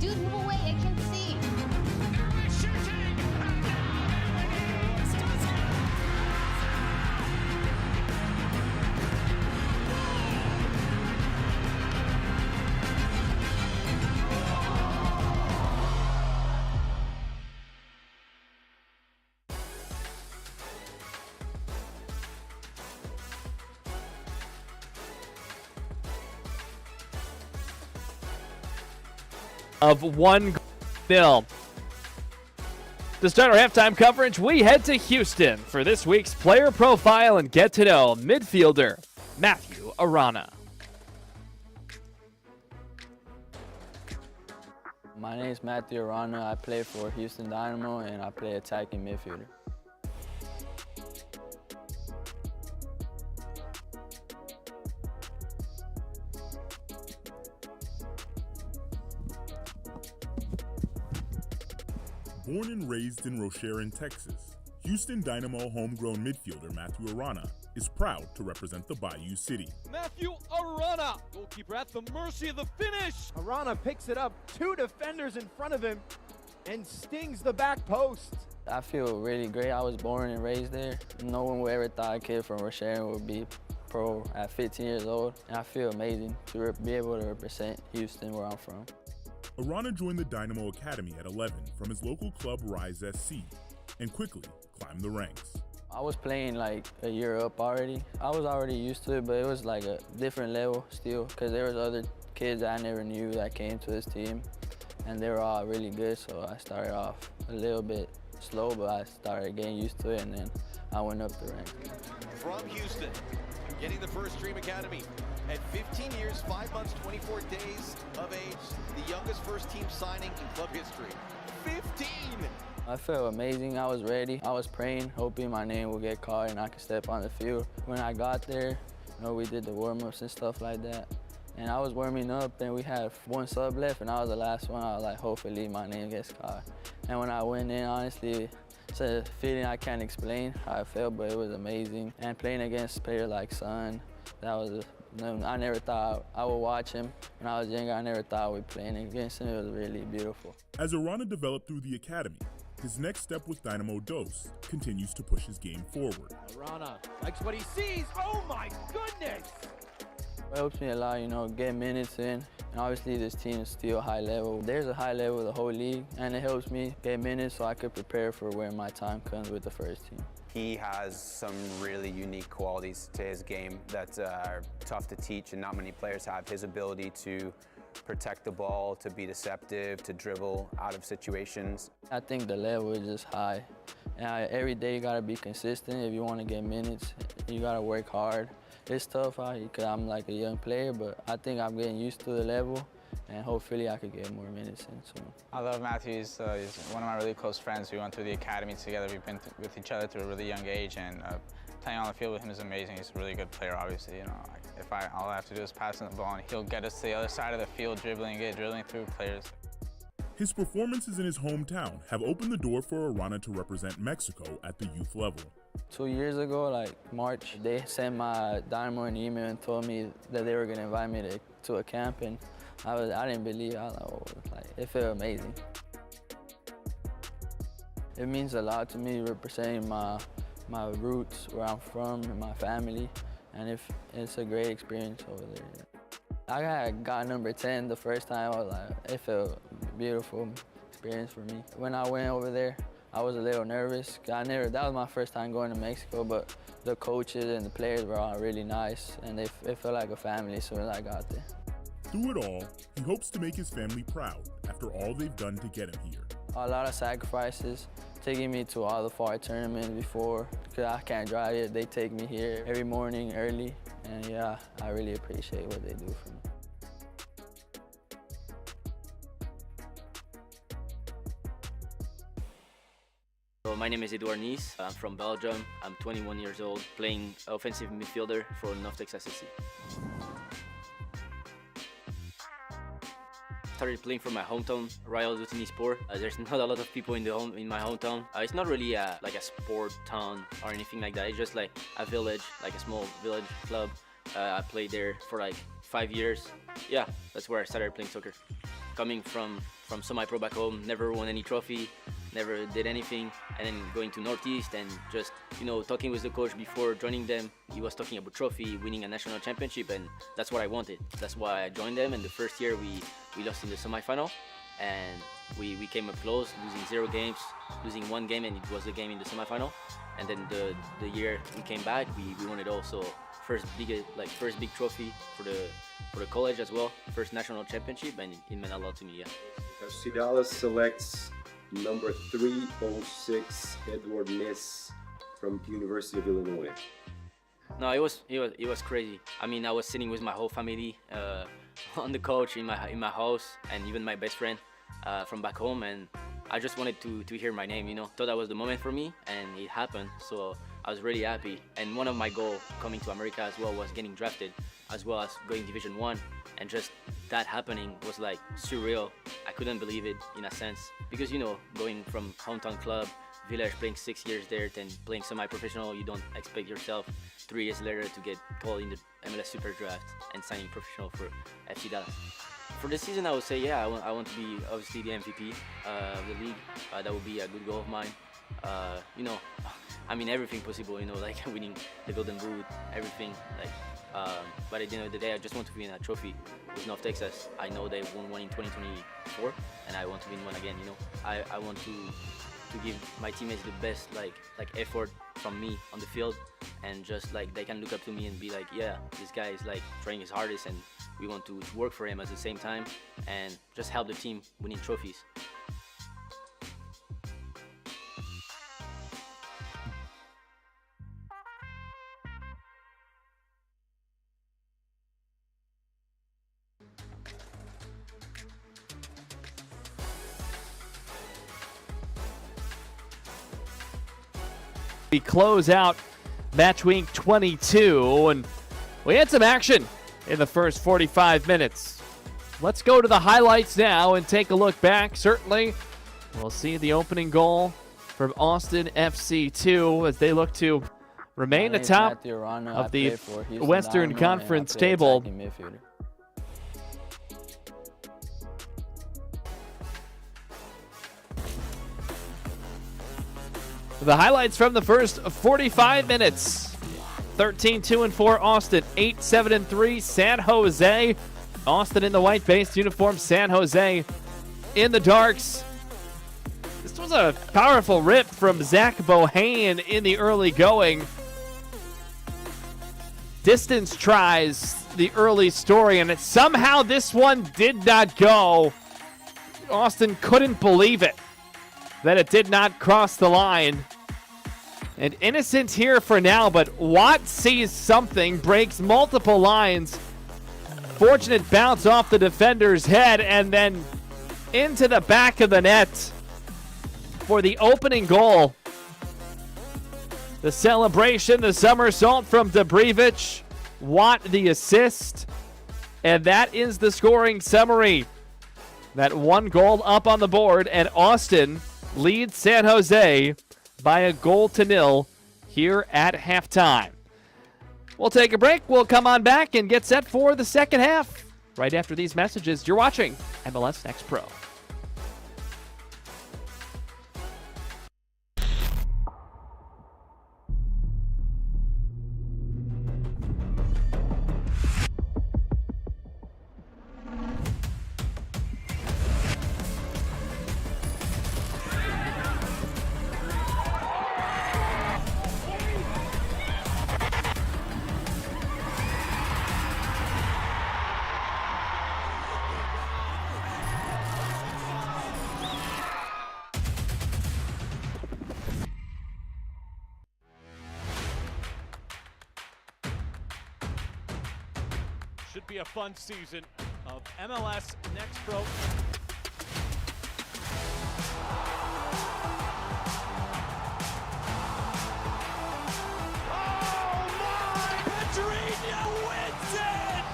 Dude, move away, I can't see.
Of 1-0. To start our halftime coverage, we head to Houston for this week's player profile and get to know midfielder Matthew Arana.
My name is Matthew Arana. I play for Houston Dynamo and I play attacking midfielder.
Born and raised in Rocheron, Texas, Houston Dynamo homegrown midfielder Matthew Arana is proud to represent the Bayou City.
Matthew Arana, goalkeeper at the mercy of the finish.
Arana picks it up, 2 defenders in front of him, and stings the back post.
I feel really great. I was born and raised there. No one would ever thought a kid from Rocheron would be pro at 15 years old. And I feel amazing to be able to represent Houston where I'm from.
Arana joined the Dynamo Academy at 11 from his local club Rise SC and quickly climbed the ranks.
I was playing like a year up already. I was already used to it, but it was like a different level still because there was other kids I never knew that came to this team and they were all really good, so I started off a little bit slow, but I started getting used to it and then I went up the ranks.
From Houston, getting the first Dream Academy. At 15 years, 5 months, 24 days of age, the youngest first-team signing in club history. 15!
I felt amazing. I was ready. I was praying, hoping my name would get called and I could step on the field. When I got there, we did the warm-ups and stuff like that. And I was warming up and we had one sub left and I was the last one. I was like, hopefully my name gets called. And when I went in, honestly, it's a feeling I can't explain how I felt, but it was amazing. And playing against a player like Son, that was I never thought I would watch him. When I was younger, I never thought we'd playing against him. It was really beautiful.
As Arana developed through the academy, his next step with Dynamo Dos continues to push his game forward.
Arana likes what he sees. Oh my goodness!
It helps me a lot, get minutes in. And obviously this team is still high level. There's a high level of the whole league, and it helps me get minutes so I could prepare for when my time comes with the first team.
He has some really unique qualities to his game that are tough to teach and not many players have. His ability to protect the ball, to be deceptive, to dribble out of situations.
I think the level is just high. And every day you gotta be consistent. If you want to get minutes, you gotta work hard. It's tough because I'm like a young player, but I think I'm getting used to the level, and hopefully I could get more minutes in soon.
I love Matthew. He's one of my really close friends. We went through the academy together. We've been with each other to a really young age, and playing on the field with him is amazing. He's a really good player, obviously. You know, all I have to do is pass him the ball, and he'll get us to the other side of the field, dribbling through players.
His performances in his hometown have opened the door for Arana to represent Mexico at the youth level.
2 years ago, like March, they sent my Dynamo an email and told me that they were gonna invite me to a camp, and I didn't believe it. I was like, oh, it felt amazing. It means a lot to me representing my roots, where I'm from, and my family, and it's a great experience over there. I got number 10 the first time. I was like, it felt beautiful experience for me. When I went over there, I was a little nervous. That was my first time going to Mexico, but the coaches and the players were all really nice, and it felt like a family as soon as I got there.
Through it all, he hopes to make his family proud after all they've done to get him here.
A lot of sacrifices, taking me to all the far tournaments before, because I can't drive yet. They take me here every morning early, and yeah, I really appreciate what they do for me.
So my name is Edouard Nice. I'm from Belgium. I'm 21 years old, playing offensive midfielder for North Texas SC. Started playing for my hometown, Royal Sport. There's not a lot of people in my hometown. It's not really like a sport town or anything like that. It's just like a village, like a small village club. I played there for like 5 years. Yeah, that's where I started playing soccer. Coming from semi-pro back home, never won any trophy, never did anything, and then going to Northeast and just, you know, talking with the coach before joining them. He was talking about trophy, winning a national championship, and that's what I wanted. That's why I joined them, and the first year we lost in the semi-final, and we came up close, losing 0 games, losing 1 game, and it was the game in the semi-final. And then the year we came back, we won it all. So first big trophy for the college as well, first national championship, and it meant a lot to me. Yeah.
Dallas selects number 306 Edouard Nice from University of Illinois.
No, it was crazy. I mean, I was sitting with my whole family on the couch in my house, and even my best friend from back home, and I just wanted to hear my name, you know. Thought that was the moment for me, and it happened. So I was really happy. And one of my goals coming to America as well was getting drafted, as well as going Division 1, and just that happening was like surreal. I couldn't believe it in a sense, because, you know, going from hometown club, village, playing 6 years there, then playing semi-professional, you don't expect yourself 3 years later to get called in the MLS Super Draft and signing professional for FC Dallas. For this season, I would say, yeah, I want to be obviously the MVP of the league. That would be a good goal of mine. You know, I mean, everything possible, you know, like winning the Golden Boot, everything. Like, but at the end of the day, I just want to win a trophy with North Texas. I know they won one in 2024, and I want to win one again, you know. I want to give my teammates the best like effort from me on the field, and just like they can look up to me and be like, yeah, this guy is like trying his hardest, and we want to work for him at the same time and just help the team winning trophies.
We close out match week 22, and we had some action in the first 45 minutes. Let's go to the highlights now and take a look back. Certainly, we'll see the opening goal from Austin FC2 as they look to remain atop of the Western Conference table. The highlights from the first 45 minutes. 13-2-4 Austin, 8-7-3 San Jose. Austin in the white-based uniform, San Jose in the darks. This was a powerful rip from Zach Bohane in the early going. Distance tries the early story, and somehow this one did not go. Austin couldn't believe it, that it did not cross the line. And innocent here for now, but Watt sees something, breaks multiple lines. Fortunate bounce off the defender's head, and then into the back of the net for the opening goal. The celebration, the somersault from Dubrjevic. Watt the assist. And that is the scoring summary. That one goal up on the board, and Austin leads San Jose by 1-0 here at halftime. We'll take a break. We'll come on back and get set for the second half. Right after these messages, you're watching MLS Next Pro.
Should be a fun season of MLS Next Pro. Oh my! Pedrinho wins it!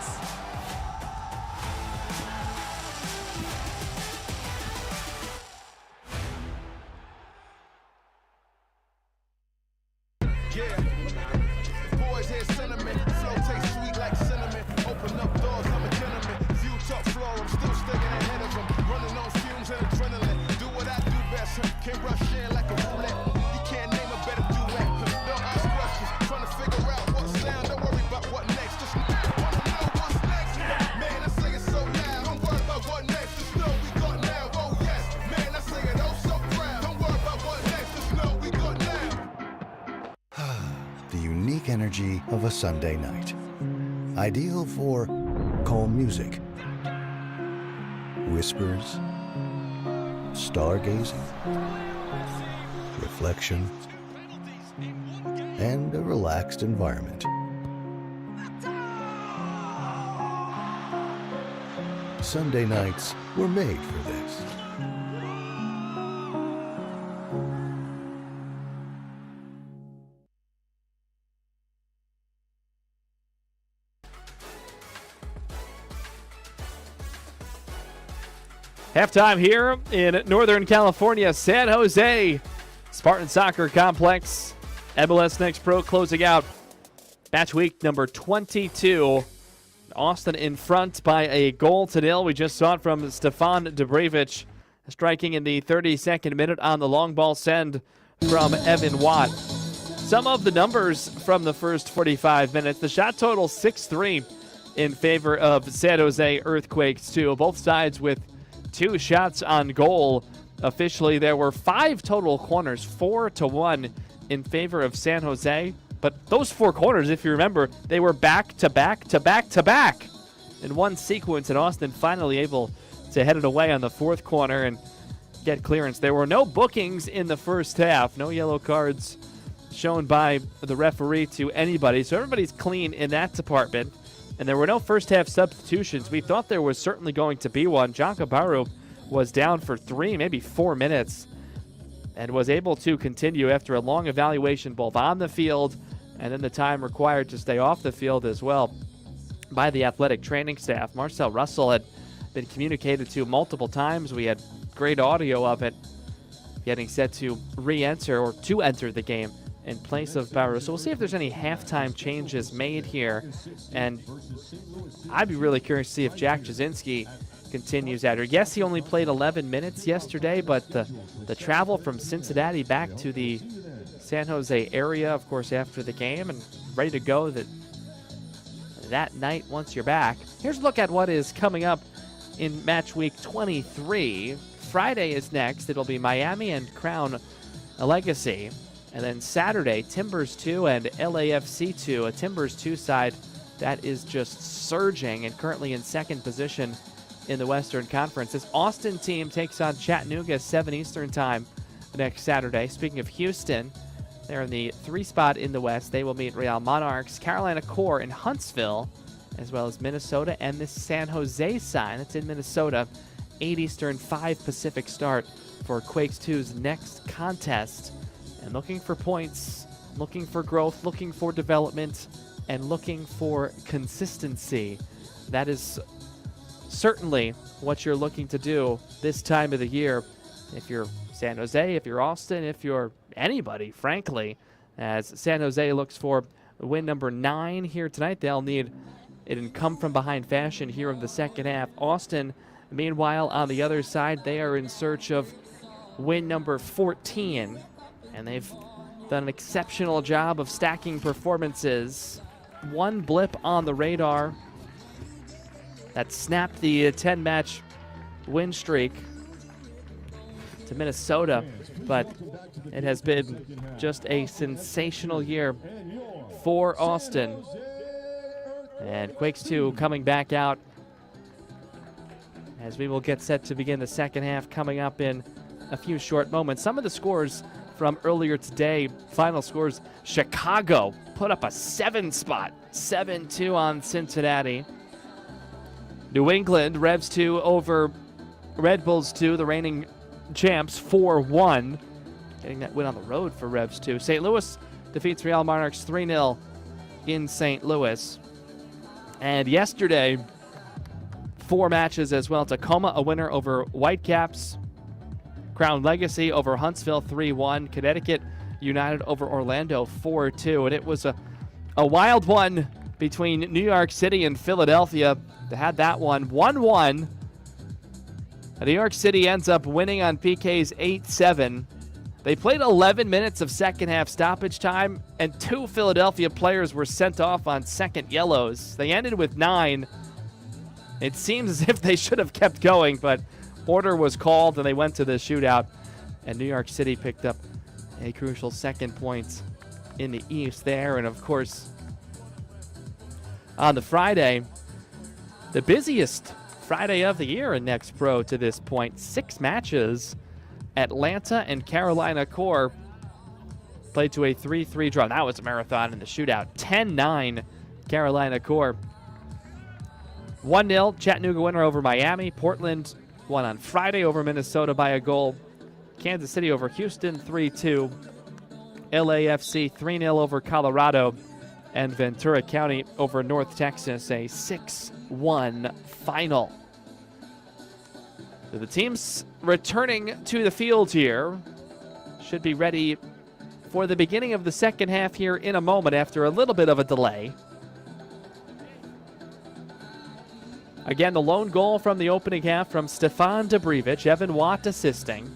Yeah. Boys hear sentiment. Flow tastes sweet like cinnamon. Open up doors, I'm a gentleman. View top floor, I'm still sticking ahead of them. Running on fumes and adrenaline. Do what I do best. Can't rush in like a roulette. You can't name a better duet. Don't ask questions. Trying to figure out what sound. Don't worry about what next. Just wanna know what's next. Man, I say it so loud. Don't worry about what next. Just know we got now. Oh yes. Man, I say it oh so proud. Don't worry about what next. Just know we got now.
The unique energy of a Sunday night. Ideal for calm music, whispers, stargazing, reflection, and a relaxed environment. Sunday nights were made for this.
Halftime here in Northern California, San Jose Spartan Soccer Complex. MLS Next Pro closing out match week number 22. Austin in front by 1-0. We just saw it from Stefan Dubrjevic, striking in the 32nd minute on the long ball send from Evan Watt. Some of the numbers from the first 45 minutes. The shot total 6-3 in favor of San Jose Earthquakes 2. Both sides with 2 shots on goal. Officially, there were 5 total corners, 4-1 in favor of San Jose. But those 4 corners, if you remember, they were back to back to back to back in one sequence, and Austin finally able to head it away on the 4th corner and get clearance. There were no bookings in the first half, no yellow cards shown by the referee to anybody, so everybody's clean in that department. And there were no first half substitutions. We thought there was certainly going to be one. John Cabarro was down for 3, maybe 4 minutes, and was able to continue after a long evaluation both on the field and then the time required to stay off the field as well by the athletic training staff. Marcel Russell had been communicated to multiple times. We had great audio of it, getting set to re-enter or to enter the game in place of Barrow. So we'll see if there's any halftime changes made here. And I'd be really curious to see if Jack Jasinski continues after. Yes, he only played 11 minutes yesterday, but the travel from Cincinnati back to the San Jose area, of course, after the game, and ready to go that night once you're back. Here's a look at what is coming up in match week 23. Friday is next. It'll be Miami and Crown Legacy. And then Saturday, Timbers 2 and LAFC 2. A Timbers 2 side that is just surging and currently in second position in the Western Conference. This Austin team takes on Chattanooga 7 Eastern time next Saturday. Speaking of Houston, they're in the 3 spot in the West. They will meet Real Monarchs, Carolina Core in Huntsville, as well as Minnesota and the San Jose side. That's in Minnesota. 8 Eastern, 5 Pacific start for Quakes 2's next contest. And looking for points, looking for growth, looking for development, and looking for consistency. That is certainly what you're looking to do this time of the year. If you're San Jose, if you're Austin, if you're anybody, frankly, as San Jose looks for win number 9 here tonight. They'll need it in come-from-behind fashion here in the second half. Austin, meanwhile, on the other side, they are in search of win number 14, and they've done an exceptional job of stacking performances. One blip on the radar that snapped the 10-match win streak to Minnesota, but it has been just a sensational year for Austin. And Quakes 2 coming back out as we will get set to begin the second half coming up in a few short moments. Some of the scores from earlier today, final scores: Chicago put up a 7 spot, 7-2 on Cincinnati. New England, Revs 2 over Red Bulls 2, the reigning champs, 4-1. Getting that win on the road for Revs 2. St. Louis defeats Real Monarchs 3-0 in St. Louis. And yesterday, 4 matches as well. Tacoma, a winner over Whitecaps. Crown Legacy over Huntsville 3-1. Connecticut United over Orlando 4-2. And it was a wild one between New York City and Philadelphia. They had that one 1-1. New York City ends up winning on PKs 8-7. They played 11 minutes of second half stoppage time, and 2 Philadelphia players were sent off on second yellows. They ended with 9. It seems as if they should have kept going, but order was called and they went to the shootout, and New York City picked up a crucial second point in the East there. And of course, on the Friday, the busiest Friday of the year in Next Pro to this point, 6 matches. Atlanta and Carolina Core played to a 3-3 draw. That was a marathon in the shootout. 10-9 Carolina Core. 1-0 Chattanooga winner over Miami. Portland won on Friday over Minnesota by a goal. Kansas City over Houston 3-2. LAFC 3-0 over Colorado. And Ventura County over North Texas, a 6-1 final. So the teams returning to the field here should be ready for the beginning of the second half here in a moment after a little bit of a delay. Again, the lone goal from the opening half from Stefan Dobrevich, Evan Watt assisting.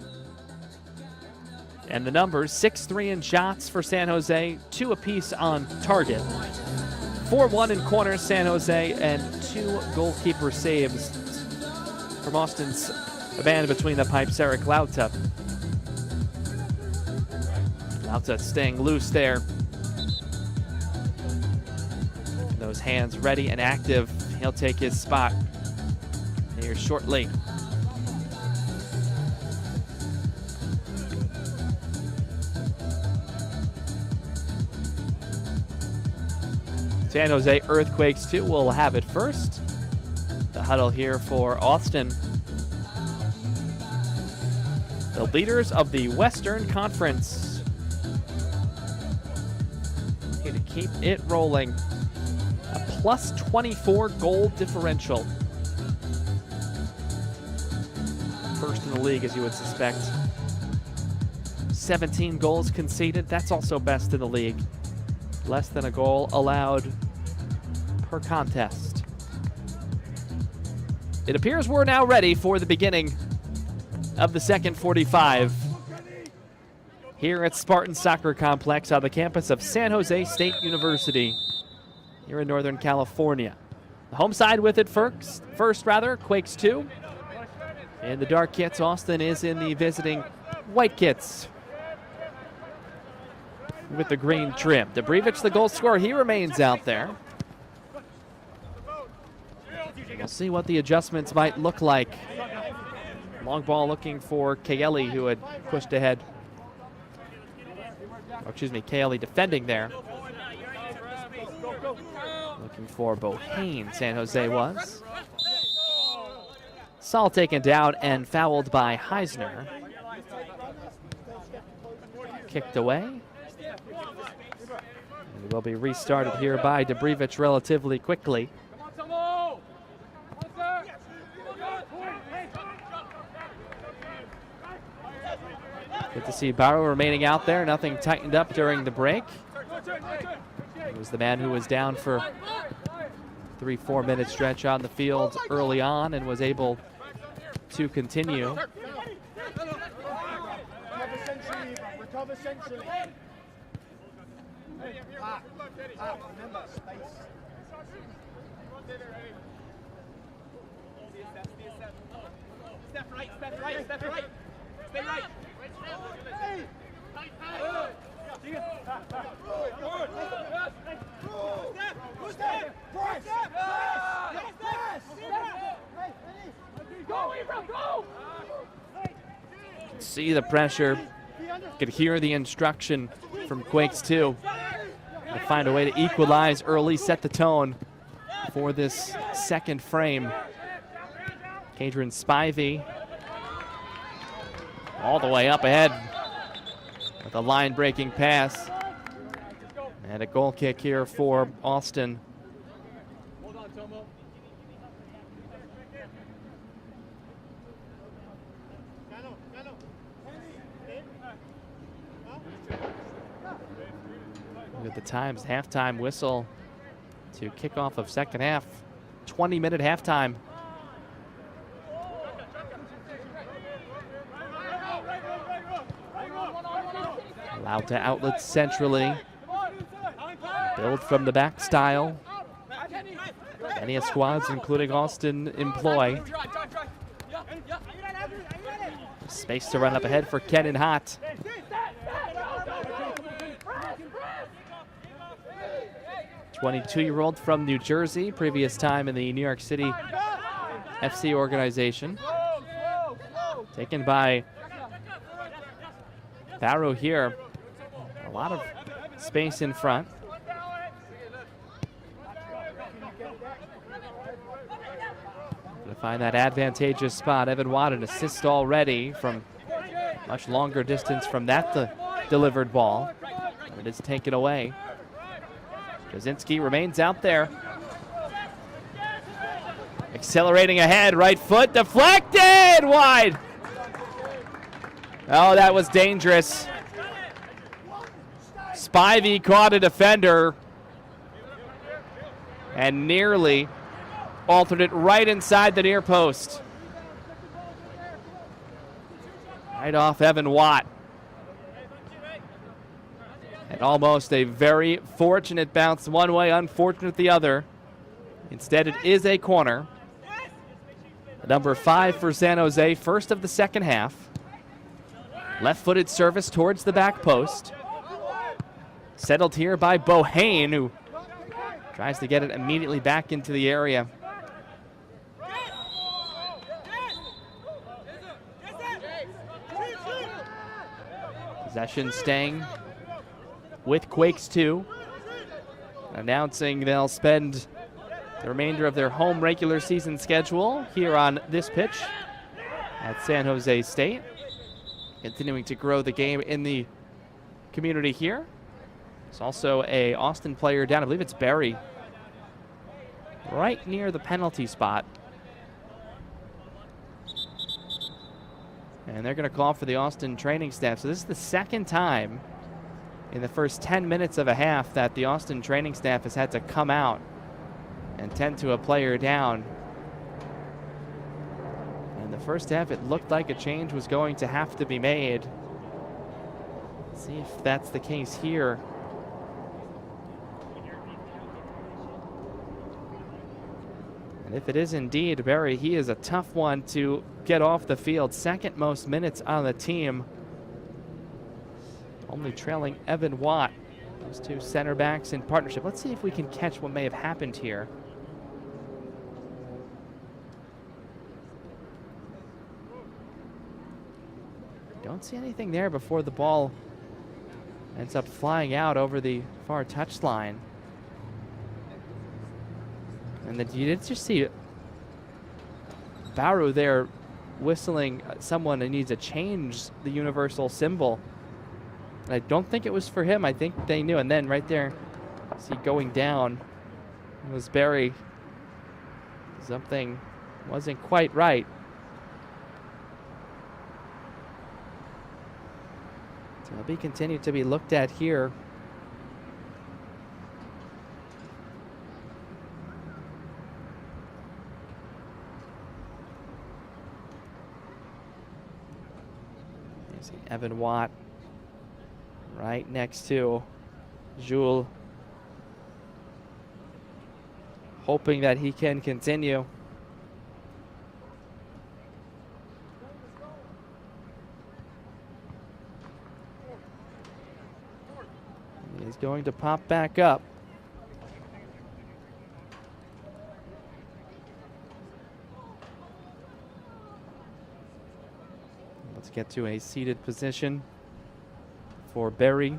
And the numbers, 6-3 in shots for San Jose, 2 apiece on target. 4-1 in corners, San Jose, and 2 goalkeeper saves from Austin's man between the pipes, Eric Lauta. Lauta staying loose there. Those hands ready and active. He'll take his spot here shortly. San Jose Earthquakes 2 will have it first. The huddle here for Austin. The leaders of the Western Conference. Here to keep it rolling. A plus 24 goal differential. First in the league, as you would suspect. 17 goals conceded. That's also best in the league. Less than a goal allowed per contest. It appears we're now ready for the beginning of the second 45 here at Spartan Soccer Complex on the campus of San Jose State University here in Northern California. The home side with it first, Quakes 2. In the dark kits, Austin is in the visiting white kits with the green trim. Dobrevich, the goal scorer, he remains out there. We'll see what the adjustments might look like. Long ball looking for Kaeli, who had pushed ahead. Or excuse me, Kaeli defending there. Looking for Bohane, San Jose was. Saul taken down and fouled by Heisner. Kicked away. And will be restarted here by Debrevich relatively quickly. Good to see Barrow remaining out there. Nothing tightened up during the break. He was the man who was down for 3-4 minute stretch on the field early on and was able to continue.
Recover centrally. Remember, space.
Step right, step right, step right. Stay right.
See the pressure. Could hear the instruction from Quakes too. To find a way to equalize early, set the tone for this second frame. Kadrian Spivey all the way up ahead with a line-breaking pass. And a goal kick here for Austin.
Hold on, Tomo.
Look at the times, halftime whistle to kickoff of second half. 20-minute halftime. Allowed to outlet centrally. Build from the back style. Many squads, including Austin, employ. Space to run up ahead for Kenan Hott. 22-year-old from New Jersey, previous time in the New York City FC organization. Taken by Barrow here. A lot of space in front. To find that advantageous spot. Evan Watt, an assist already from much longer distance from that delivered ball. It is taken away. Kaczynski remains out there. Accelerating ahead, right foot deflected, wide. Oh, that was dangerous. Spivey caught a defender and nearly altered it right inside the near post. Right off Evan Watt. And almost a very fortunate bounce one way, unfortunate the other. Instead, it is a corner. Number 5 for San Jose, first of the second half. Left-footed service towards the back post. Settled here by Bohane, who tries to get it immediately back into the area. Possession staying with Quakes 2. Announcing they'll spend the remainder of their home regular season schedule here on this pitch at San Jose State. Continuing to grow the game in the community here. There's also a Austin player down, I believe it's Barry, right near the penalty spot. And they're going to call for the Austin training staff. So this is the second time in the first 10 minutes of a half that the Austin training staff has had to come out and tend to a player down. In the first half, it looked like a change was going to have to be made. Let's see if that's the case here. And if it is indeed Barry, he is a tough one to get off the field. Second most minutes on the team. Only trailing Evan Watt. Those two center backs in partnership. Let's see if we can catch what may have happened here. Don't see anything there before the ball ends up flying out over the far touchline. And then you did just see Baru there whistling someone who needs to change the universal symbol. And I don't think it was for him. I think they knew. And then right there, see going down, it was Barry. Something wasn't quite right. So it'll be continued to be looked at here. You see Evan Watt right next to Jules, hoping that he can continue. He's going to pop back up. Let's get to a seated position for Barry.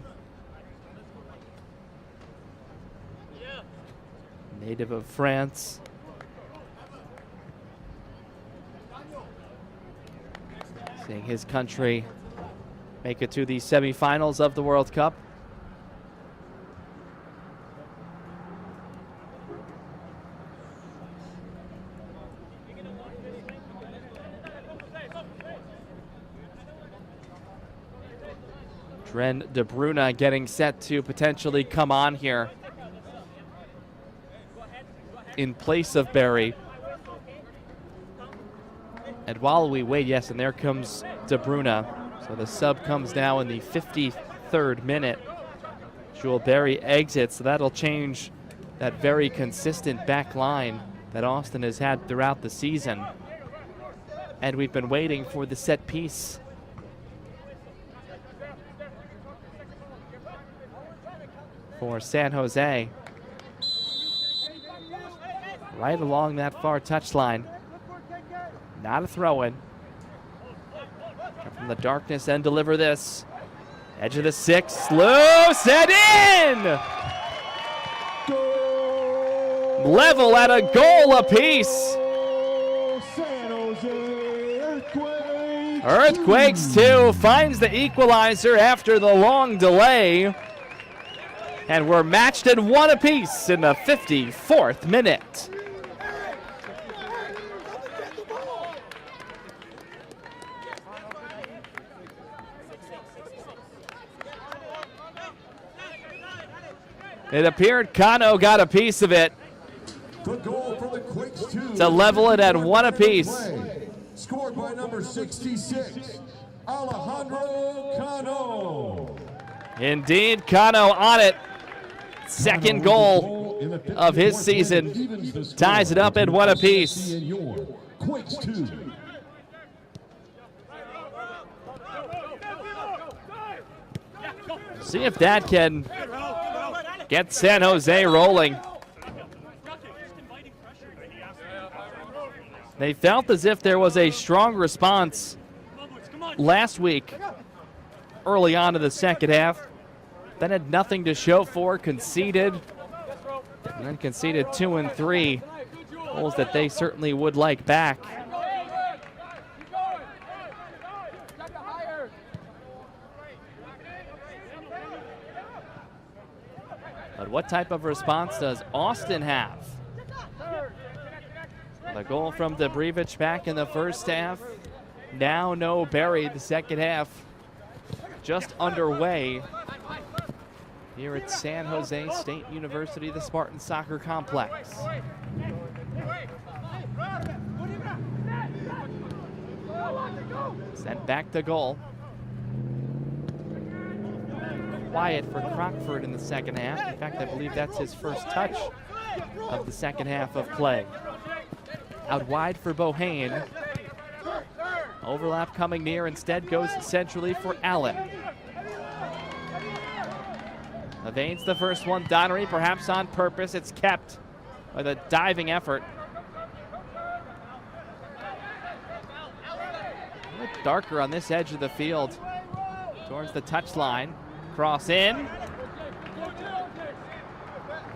Native of France. Seeing his country make it to the semifinals of the World Cup. Dren De Bruyne getting set to potentially come on here in place of Barry. And while we wait, yes, and there comes De Bruyne. So the sub comes now in the 53rd minute. Jules Barry exits, so that'll change that very consistent back line that Austin has had throughout the season. And we've been waiting for the set piece. For San Jose. Right along that far touchline. Not a throw-in. Come from the darkness and deliver this. Edge of the 6, loose and in! Level at a goal apiece. Earthquakes 2 finds the equalizer after the long delay. And we're matched at 1 apiece in the 54th minute. It appeared Cano got a piece of it
The goal for the Quakes 2
to level it at 1 apiece.
Scored by number 66, Alejandro Cano.
Indeed, Cano on it. Second goal of his season. Ties it up at 1 apiece.
Quakes 2.
See if that can get San Jose rolling. They felt as if there was a strong response last week early on in the second half. Then had nothing to show for, conceded, and then conceded 2 and 3. Goals that they certainly would like back. But what type of response does Austin have? The goal from Debrevich back in the first half. Now no Barry, the second half just underway here at San Jose State University, the Spartan Soccer Complex. Sent back to goal. Quiet for Crockford in the second half. In fact, I believe that's his first touch of the second half of play. Out wide for Bohane. Overlap coming near, instead goes centrally for Allen. Evades the first one, Donnery, perhaps on purpose. It's kept with a diving effort. bit darker on this edge of the field towards the touchline. Cross in.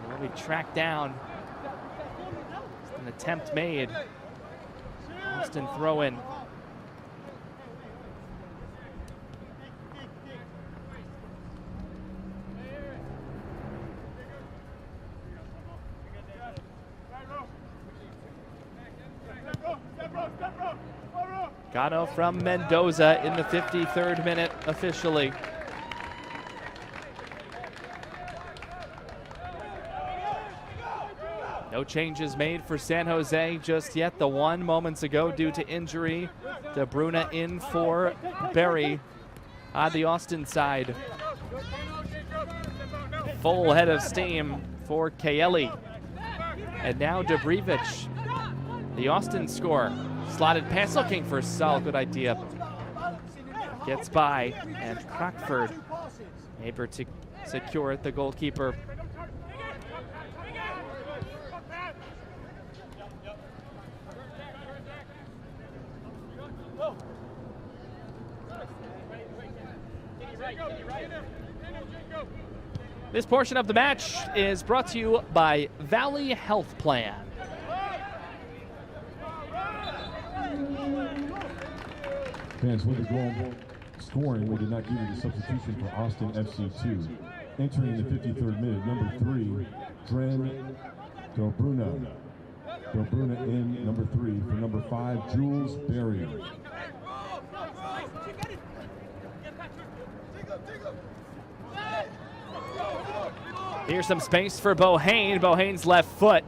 Will be tracked down. An attempt made. Austin throw in. Gano from Mendoza in the 53rd minute officially. No changes made for San Jose just yet. The one moments ago due to injury. De Bruyne in for Berry on the Austin side. Full head of steam for Kaeli. And now Dobrevich. The Austin score. Slotted pass looking for Saul. Good idea. Gets by. And Crockford able to secure it, the goalkeeper. This portion of the match is brought to you by Valley Health Plan.
Fans, with the goal scoring, we did not give you the substitution for Austin FC2. Entering the 53rd minute, number 3, Dren Dobruna. Dobruna in number 3 for number 5, Jules Berry.
Here's some space for Bohane. Bohane's left foot.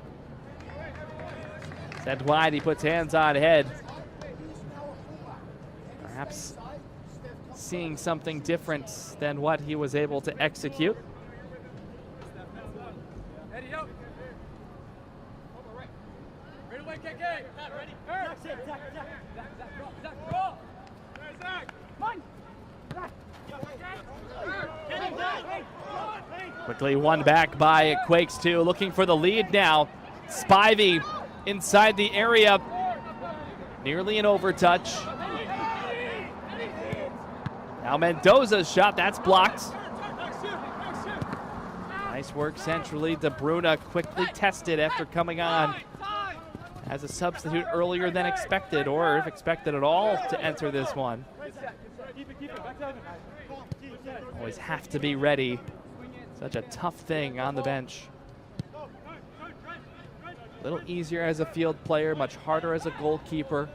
Sent wide, he puts hands on head. Perhaps seeing something different than what he was able to execute. Quickly won back by Quakes 2, looking for the lead now. Spivey inside the area, nearly an overtouch. Now Mendoza's shot, that's blocked. Nice work centrally. De Bruyne quickly tested after coming on as a substitute earlier than expected, or if expected at all, to enter this one. Always have to be ready. Such a tough thing on the bench. A little easier as a field player, much harder as a goalkeeper.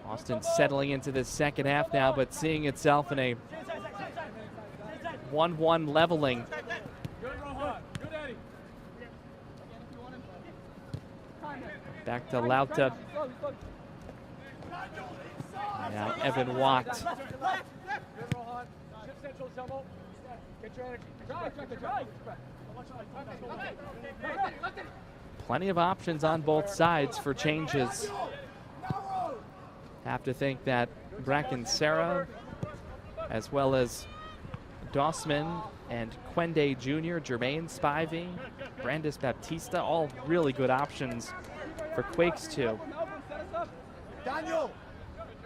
Austin settling into this second half now, but seeing itself in a 1-1 leveling. Back to Lauta. Now Evan Watt. Plenty of options on both sides for changes. Have to think that Bracken Serra, as well as Dossman and Quende Jr., Jermaine Spivey, Brandis Baptista, all really good options for Quakes 2.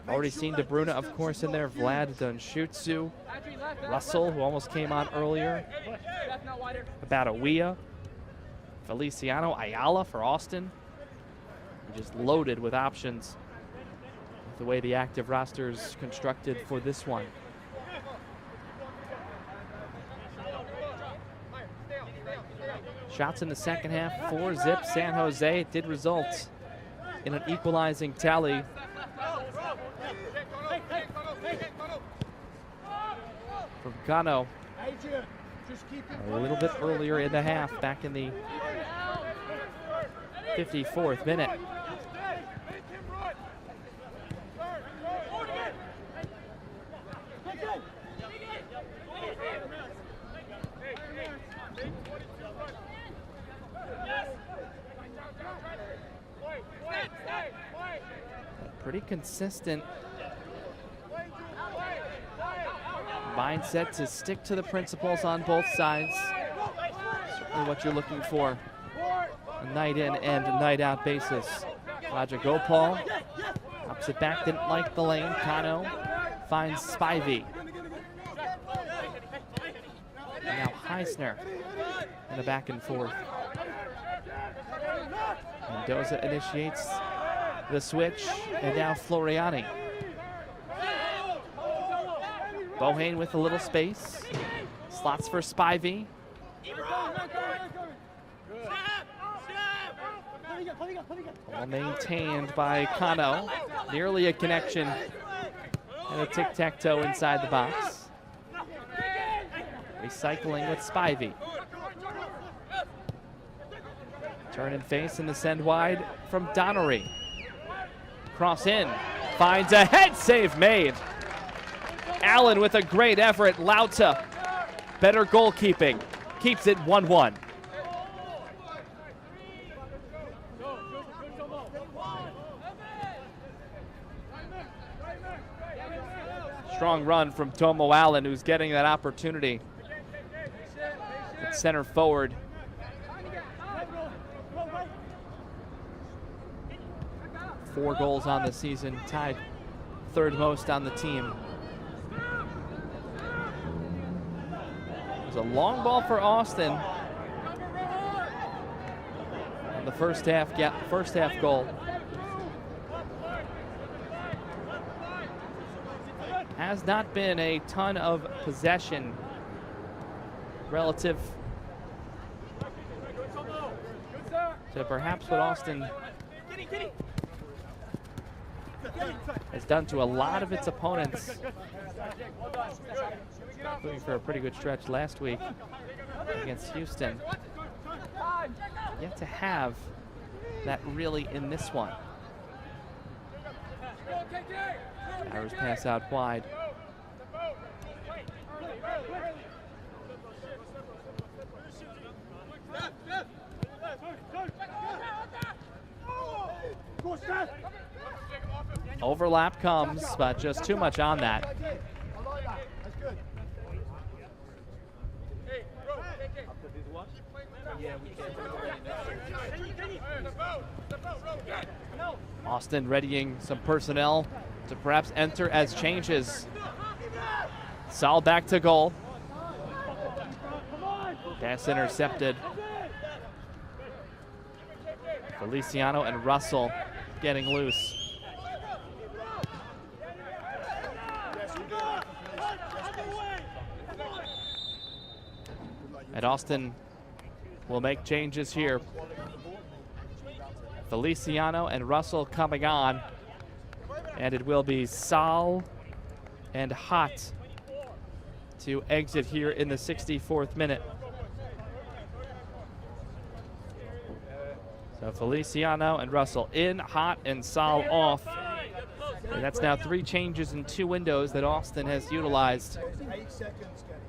Already seen De Bruyne, of course, in there. Vlad Dunshutsu, Russell, who almost came on earlier. Abadawia, Feliciano Ayala for Austin. We're just loaded with options with the way the active roster is constructed for this one. Shots in the second half, 4-0 San Jose. It did result in an equalizing tally. From Gano a little bit earlier in the half, back in the 54th minute. Pretty consistent mindset to stick to the principles on both sides. Certainly what you're looking for. a night in and night out basis. Roger Gopal ups it back, didn't like the lane. Kano finds Spivey. And now Heisner in a back and forth. Mendoza initiates the switch, and now Floriani. Bohane with a little space. Slots for Spivey. All maintained by Kano. Nearly a connection. And a tic-tac-toe inside the box. Recycling with Spivey. Turn and face and the send wide from Donnery. Cross in. Finds a head save made. Allen with a great effort. Lauta, better goalkeeping. Keeps it 1-1. Strong run from Tomo Allen, who's getting that opportunity at center forward. Four goals on the season, tied third most on the team. It was a long ball for Austin. On the first half goal. Has not been a ton of possession relative to perhaps what Austin has done to a lot of its opponents, including for a pretty good stretch last week against Houston. Yet to have that really in this one. Bowers pass out wide. Overlap comes, but just too much on that. Austin readying some personnel to perhaps enter as changes. Sal back to goal. Pass intercepted. Feliciano and Russell getting loose. And Austin will make changes here. Feliciano and Russell coming on. And it will be Sal and Hott to exit here in the 64th minute. So Feliciano and Russell in, Hott and Sal off. And that's now 3 changes in 2 windows that Austin has utilized.
8 seconds, Kenny.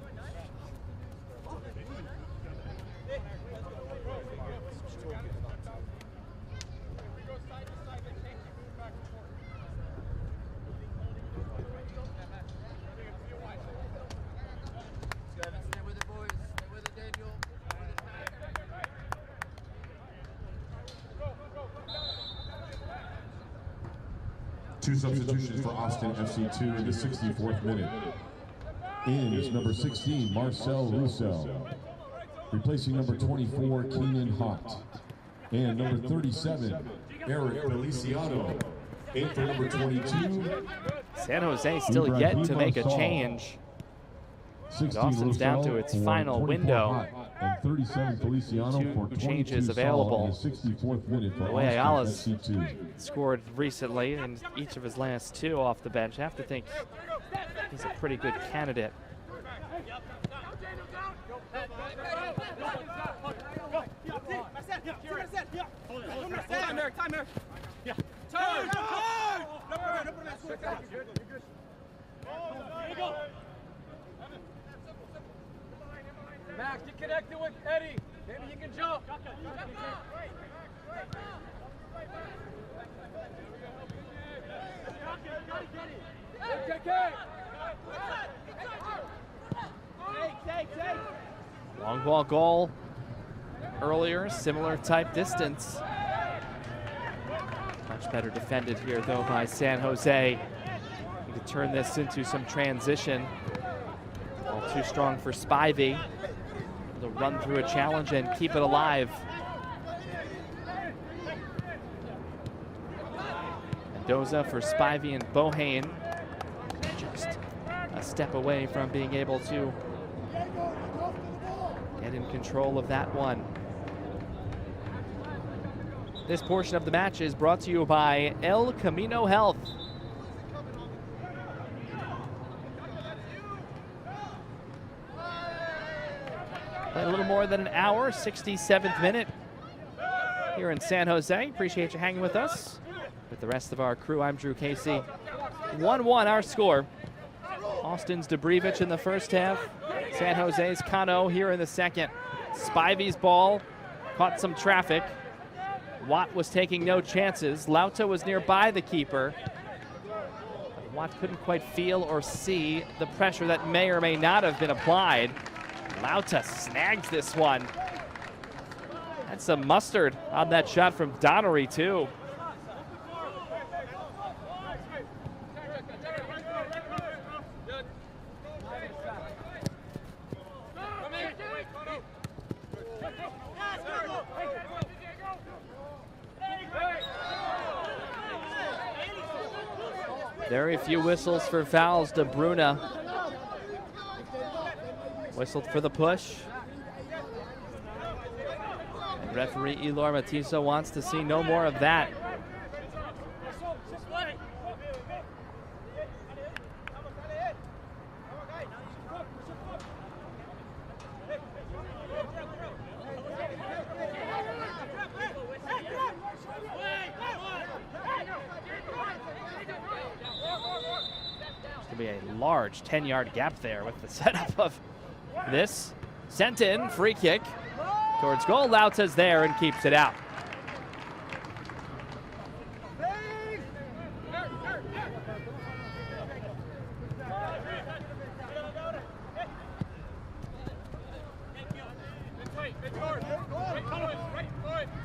Two substitutions for Austin FC2 in the 64th minute. In is number 16, Marcel Roussel. Replacing number 24, Keenan Hott. And number 37, Eric Feliciano. In for number 22.
San Jose still yet to make a change. Austin's down to its final window.
And 37 Feliciano for 22
changes available.
in the 64th minute for
The way Ayala's
FC2.
scored recently in each of his last 2 off the bench. I have to think he's a pretty good candidate.
Max, get connected with Eddie. Maybe he can jump.
Long ball goal earlier, similar type distance. Much better defended here, though, by San Jose. You could turn this into some transition. All too strong for Spivey. They'll run through a challenge and keep it alive. Mendoza for Spivey and Bohane. Just a step away from being able to get in control of that one. This portion of the match is brought to you by El Camino Health. Played a little more than an hour, 67th minute here in San Jose. Appreciate you hanging with us. With the rest of our crew, I'm Drew Casey. 1-1 our score. Austin's Dubrevich in the first half. San Jose's Cano here in the second. Spivey's ball caught some traffic. Watt was taking no chances. Lauta was nearby the keeper. But Watt couldn't quite feel or see the pressure that may or may not have been applied. Lauta snags this one. Had some mustard on that shot from Donnery, too. Very few whistles for fouls. De Bruyne whistled for the push. And referee Elor Matiso wants to see no more of that. Be a large 10-yard gap there with the setup of this. Sent in, free kick towards goal. Lauta's there and keeps it out.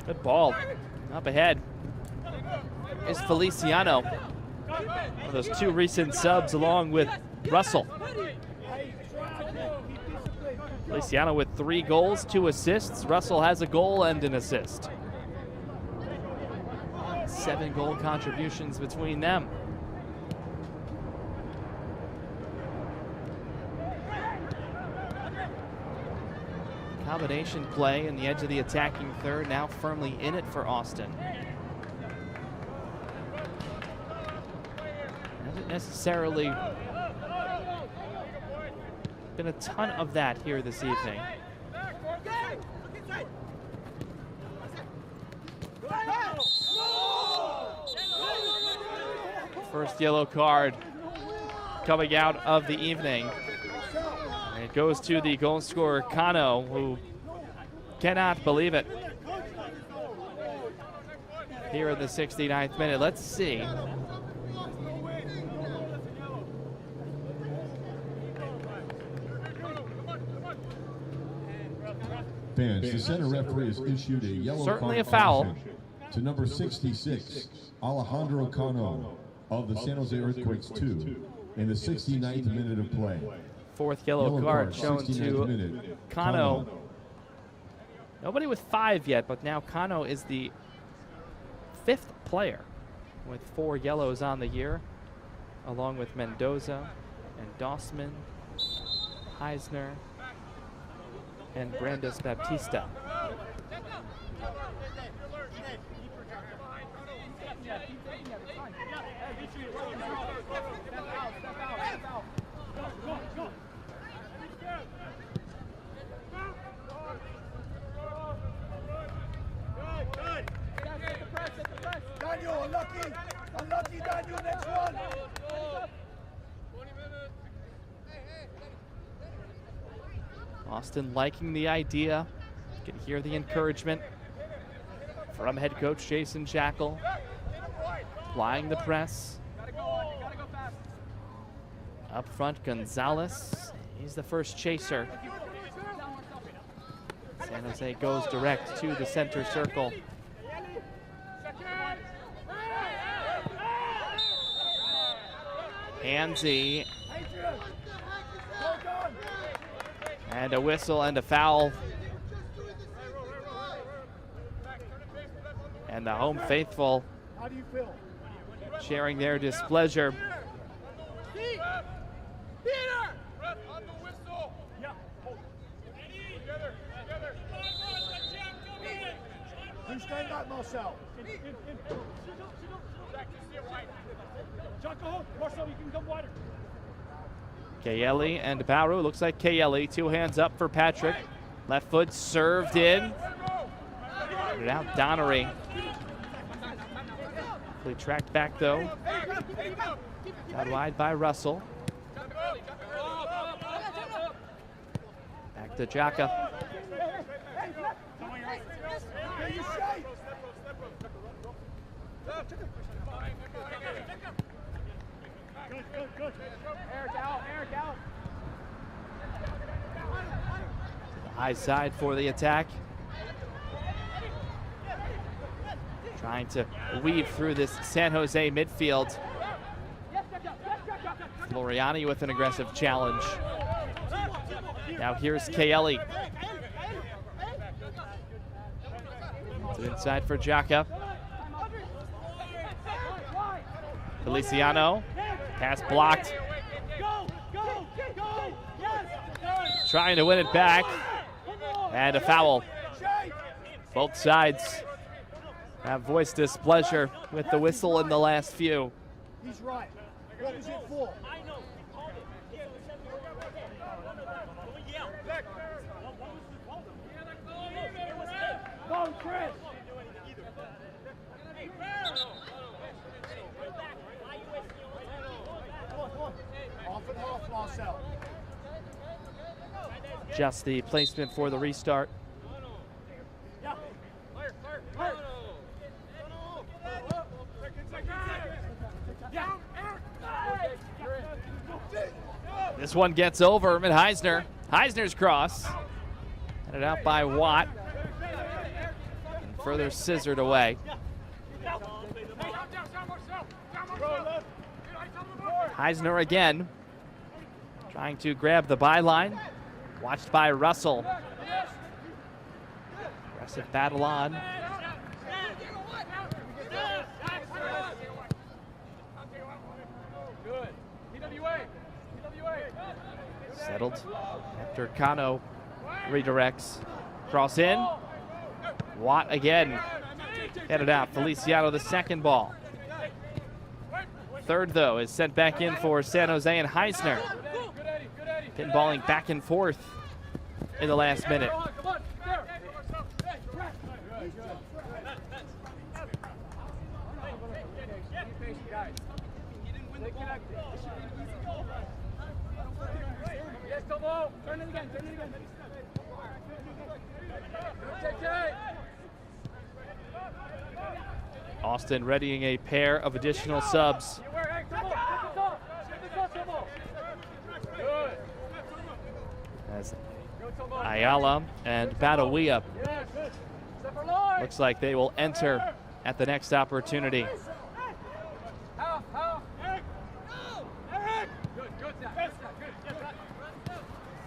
Good ball. Up ahead is Feliciano. One of those two recent subs along with Russell. Feliciano with 3 goals, 2 assists. Russell has a goal and an assist. 7 goal contributions between them. Combination play in the edge of the attacking third, now firmly in it for Austin. Hasn't necessarily been a ton of that here this evening. First yellow card coming out of the evening. And it goes to the goal scorer, Cano, who cannot believe it. Here in the 69th minute, let's see.
Fans, the center referee has issued a yellow
Certainly
card
a foul
to number 66, Alejandro Cano of the San Jose Earthquakes 2 in the 69th minute of play.
4th yellow card shown to Cano. Nobody with 5 yet, but now Cano is the 5th player with 4 yellows on the year, along with Mendoza and Dossman, Heisner, and Brandes Baptista.
Daniel, unlucky. Unlucky, Daniel, next one.
Austin liking the idea. You can hear the encouragement from head coach Jason Jackal. Applying the press. Up front, Gonzalez. He's the first chaser. San Jose goes direct to the center circle. Handsy. And a whistle and a foul. And the home faithful sharing their displeasure.
Who's staying back, Marcel? Marcel, you can come wider.
Kayeli and Baru. Looks like Kayeli. 2 hands up for Patrick. Left foot served in. Put it out, Donnery. Quickly tracked back though. Out wide by Russell. Back to Jaka.
Good. Eric out.
High side for the attack. Trying to weave through this San Jose midfield. Floriani with an aggressive challenge. Now here's Kayeli. To inside for Jaka. Feliciano. Pass blocked. Trying to win it back. And a foul. Both sides have voiced displeasure with the whistle in the last few.
He's right. What was it for? Go, Chris. Off and off, Marcel.
Just the placement for the restart. This one gets over Heisner. Heisner's cross. Headed out by Watt. And further scissored away. Heisner again. Trying to grab the byline. Watched by Russell. Aggressive battle on. Settled after Kano redirects. Cross in. Watt again. Headed out. Feliciano the second ball. Third, though, is sent back in for San Jose and Heisner. Pinballing back and forth in the last minute. Austin readying a pair of additional subs. As Ayala and Badawia looks like they will enter at the next opportunity.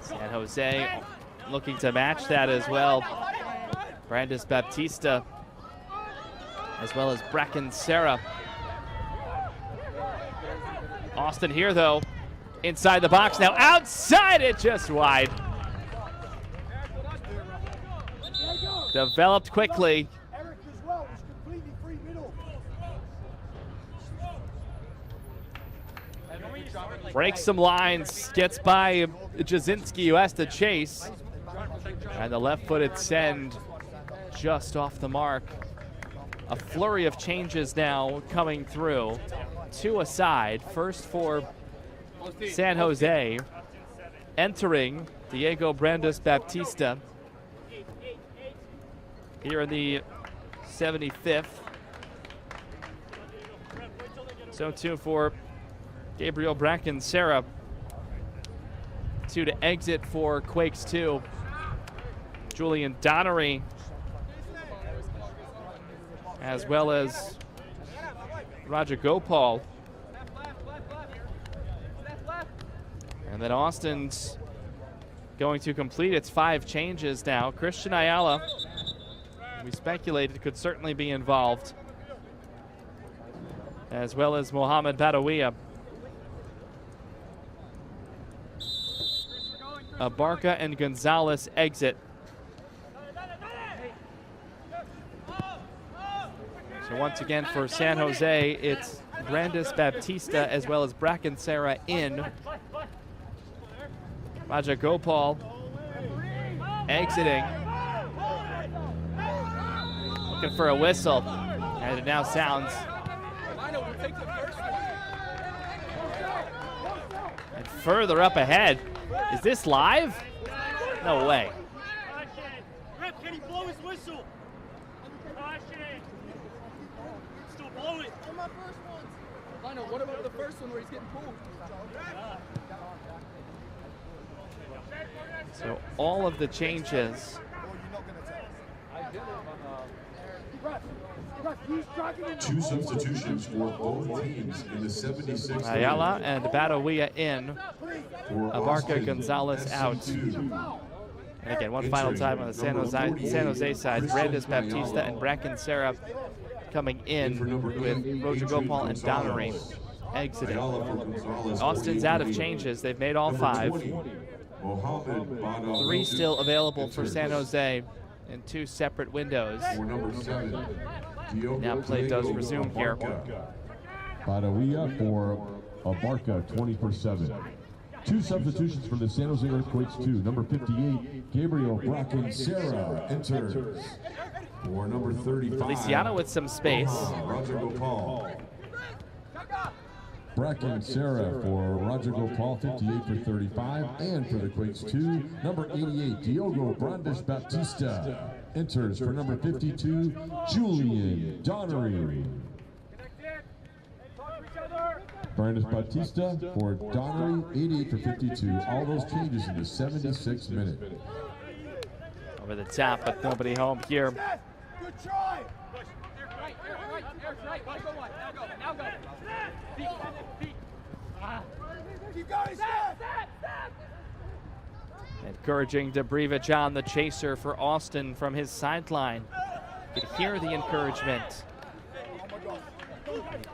San Jose looking to match that as well. Brandis Baptista as well as Bracken Serra. Austin here though, inside the box now, outside it, just wide. Developed quickly. Breaks some lines, gets by Jasinski who has to chase. And the left-footed send just off the mark. A flurry of changes now coming through. 2 aside. First for San Jose. Entering Diego Brandis Baptista here in the 75th. So too for Gabriel Bracken Serra. 2 to exit for Quakes 2. Julian Donnery, as well as Roger Gopal. And then Austin's going to complete its 5 changes now. Christian Ayala, we speculated, could certainly be involved, as well as Mohamed Badawiya. Abarca and Gonzalez exit. So once again for San Jose, it's Brandis Baptista as well as Bracken Serra in. Raja Gopal exiting. Looking for a whistle, and it now sounds. And further up ahead. Is this live? No way.
Rep, can he blow his whistle? Still blow it. On my first one. Lionel, what about the first one where he's getting pulled?
So all of the changes.
2 substitutions for both teams in the 76th.
Ayala and Badawiya in. Abarca Gonzalez out. And again, one final time on the San Jose side. Brandis Baptista and Bracken Serra coming in with Roger Gopal and Donnery exiting. Austin's out of changes. They've made all 5. 3 still available for San Jose in 2 separate windows. Now play does resume here.
Badawiya for Abarca, 20%. 2 substitutions for the San Jose Earthquakes, 2. Number 58, Gabriel Bracken Serra enters. For number 35,
Feliciano with some space.
Roger Gopal. Bracken Serra for Roger Gopal, 58 for 35. And for the Quakes, 2. Number 88, Diogo Brandis Baptista enters for number 52, Julian Donnery. Brandis Baptista for Donnery, 88 for 52. All those changes in the 76th minute.
Over the top, but nobody home here.
Good try. Now go. Keep going, step.
Encouraging Debrievich on the chaser for Austin from his sideline. You could hear the encouragement.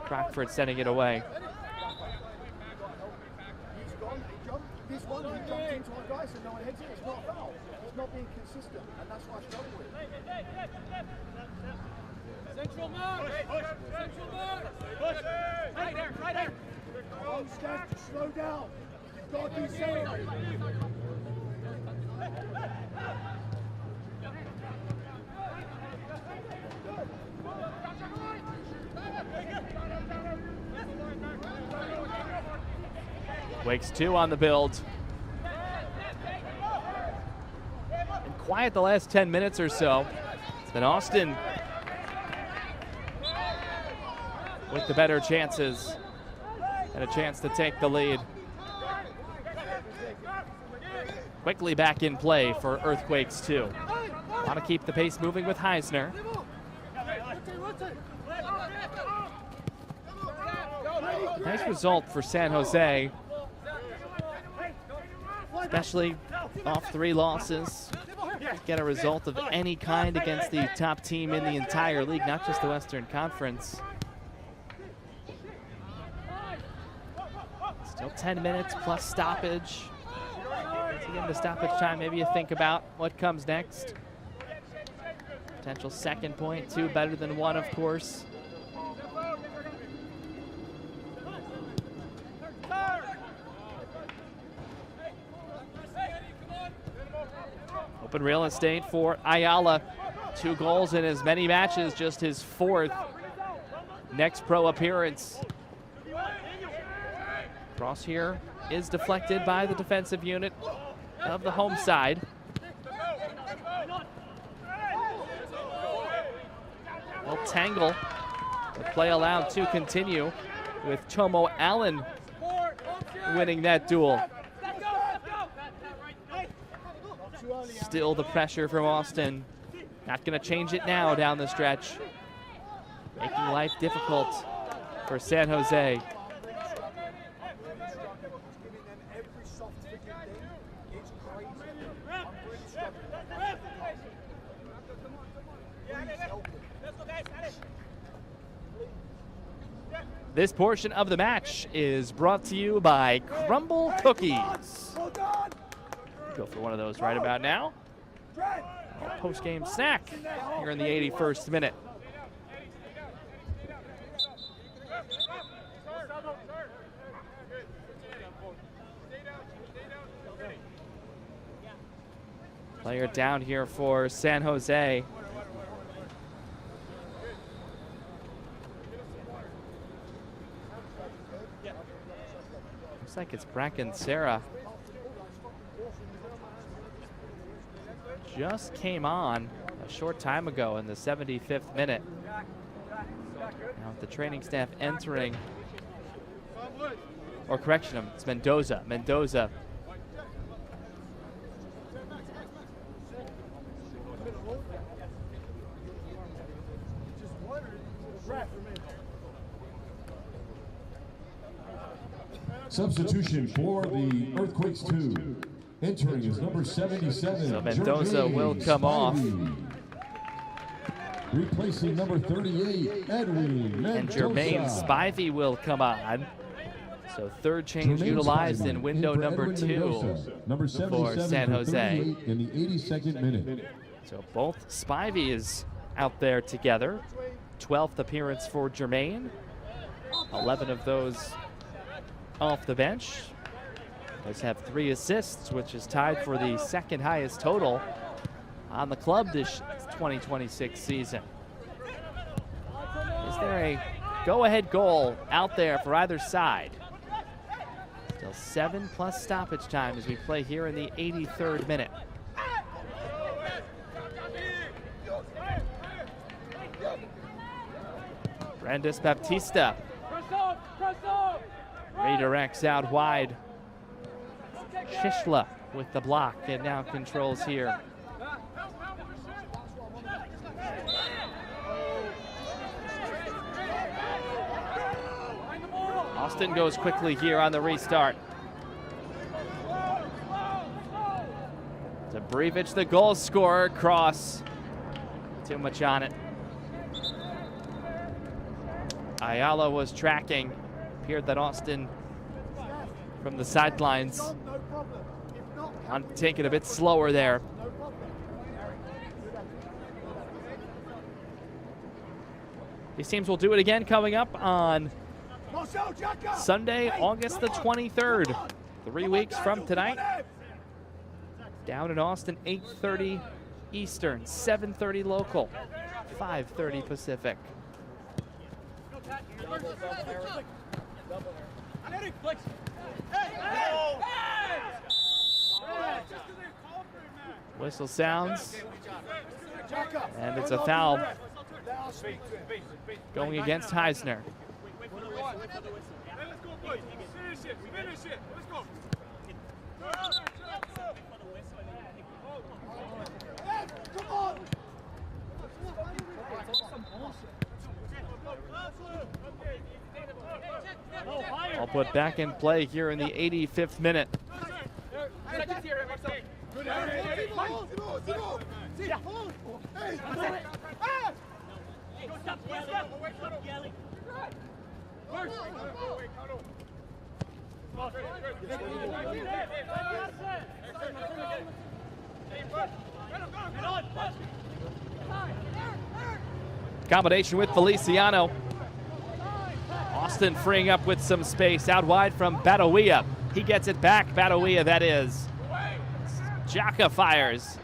Crockford sending it away.
This one, he jumped into our guys and no one hits it. It's not a foul. It's not being consistent, and that's what I struggle with.
Central mark. Central mark. Right there.
Come on, Steph, slow down. You've got to do something.
Wakes 2 on the build. Been quiet the last 10 minutes or so. It's been Austin with the better chances and a chance to take the lead. Quickly back in play for Earthquakes 2. Want to keep the pace moving with Heisner. Nice result for San Jose, especially off 3 losses. Get a result of any kind against the top team in the entire league, not just the Western Conference. Still 10 minutes plus stoppage. Once again, the stoppage time, maybe you think about what comes next. Potential second point, 2 better than 1, of course. Open real estate for Ayala. 2 goals in as many matches, just his 4th next pro appearance. Cross here is deflected by the defensive unit of the home side. Well, tangle. The play allowed to continue with Chomo Allen winning that duel. Still the pressure from Austin. Not going to change it now down the stretch. Making life difficult for San Jose. This portion of the match is brought to you by Crumble Cookies. Go for one of those right about now. Post-game snack here in the 81st minute. Player down here for San Jose. Looks like it's Bracken Serra. Just came on a short time ago in the 75th minute. Now with the training staff entering, or correction, it's Mendoza. Mendoza.
Substitution for the Earthquakes 2. Entering is number 77.
So Mendoza will come off.
Replacing number 38, Edwin Mendoza.
And Jermaine Spivey will come on. So third change utilized in window number 2
number
for San Jose.
In the 82nd minute.
So both Spivey is out there together. 12th appearance for Jermaine. 11 of those off the bench. Does have 3 assists, which is tied for the second highest total on the club this 2026 season. Is there a go-ahead goal out there for either side? Still 7 plus stoppage time as we play here in the 83rd minute. Brandis Baptista redirects out wide. Shishla with the block and now controls here. Austin goes quickly here on the restart. Zabrevich, the goal scorer, cross. Too much on it. Ayala was tracking. Appeared that Austin from the sidelines on taking a bit slower there. These teams will do it again coming up on Sunday, August the 23rd. 3 weeks from tonight. Down in Austin, 8:30 Eastern, 7:30 local, 5:30 Pacific. Whistle sounds, and it's a foul going against Heisner. I'll put back in play here in the 85th minute. Combination with Feliciano. Austin freeing up with some space out wide from Badawia. He gets it back, Badawia that is. Jaka fires.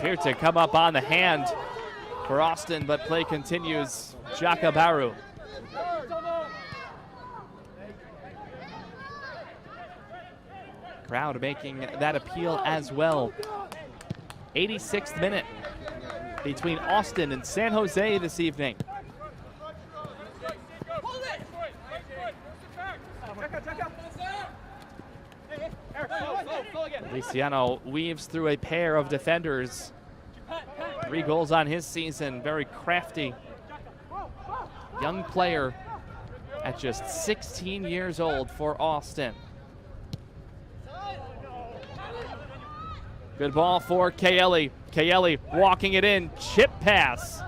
Here to come up on the hand for Austin, but play continues. Jaka Baru. Crowd making that appeal as well. 86th minute between Austin and San Jose this evening. Feliciano weaves through a pair of defenders. 3 goals on his season. Very crafty young player at just 16 years old for Austin. Good ball for Kaeli. Kaeli walking it in. Chip pass.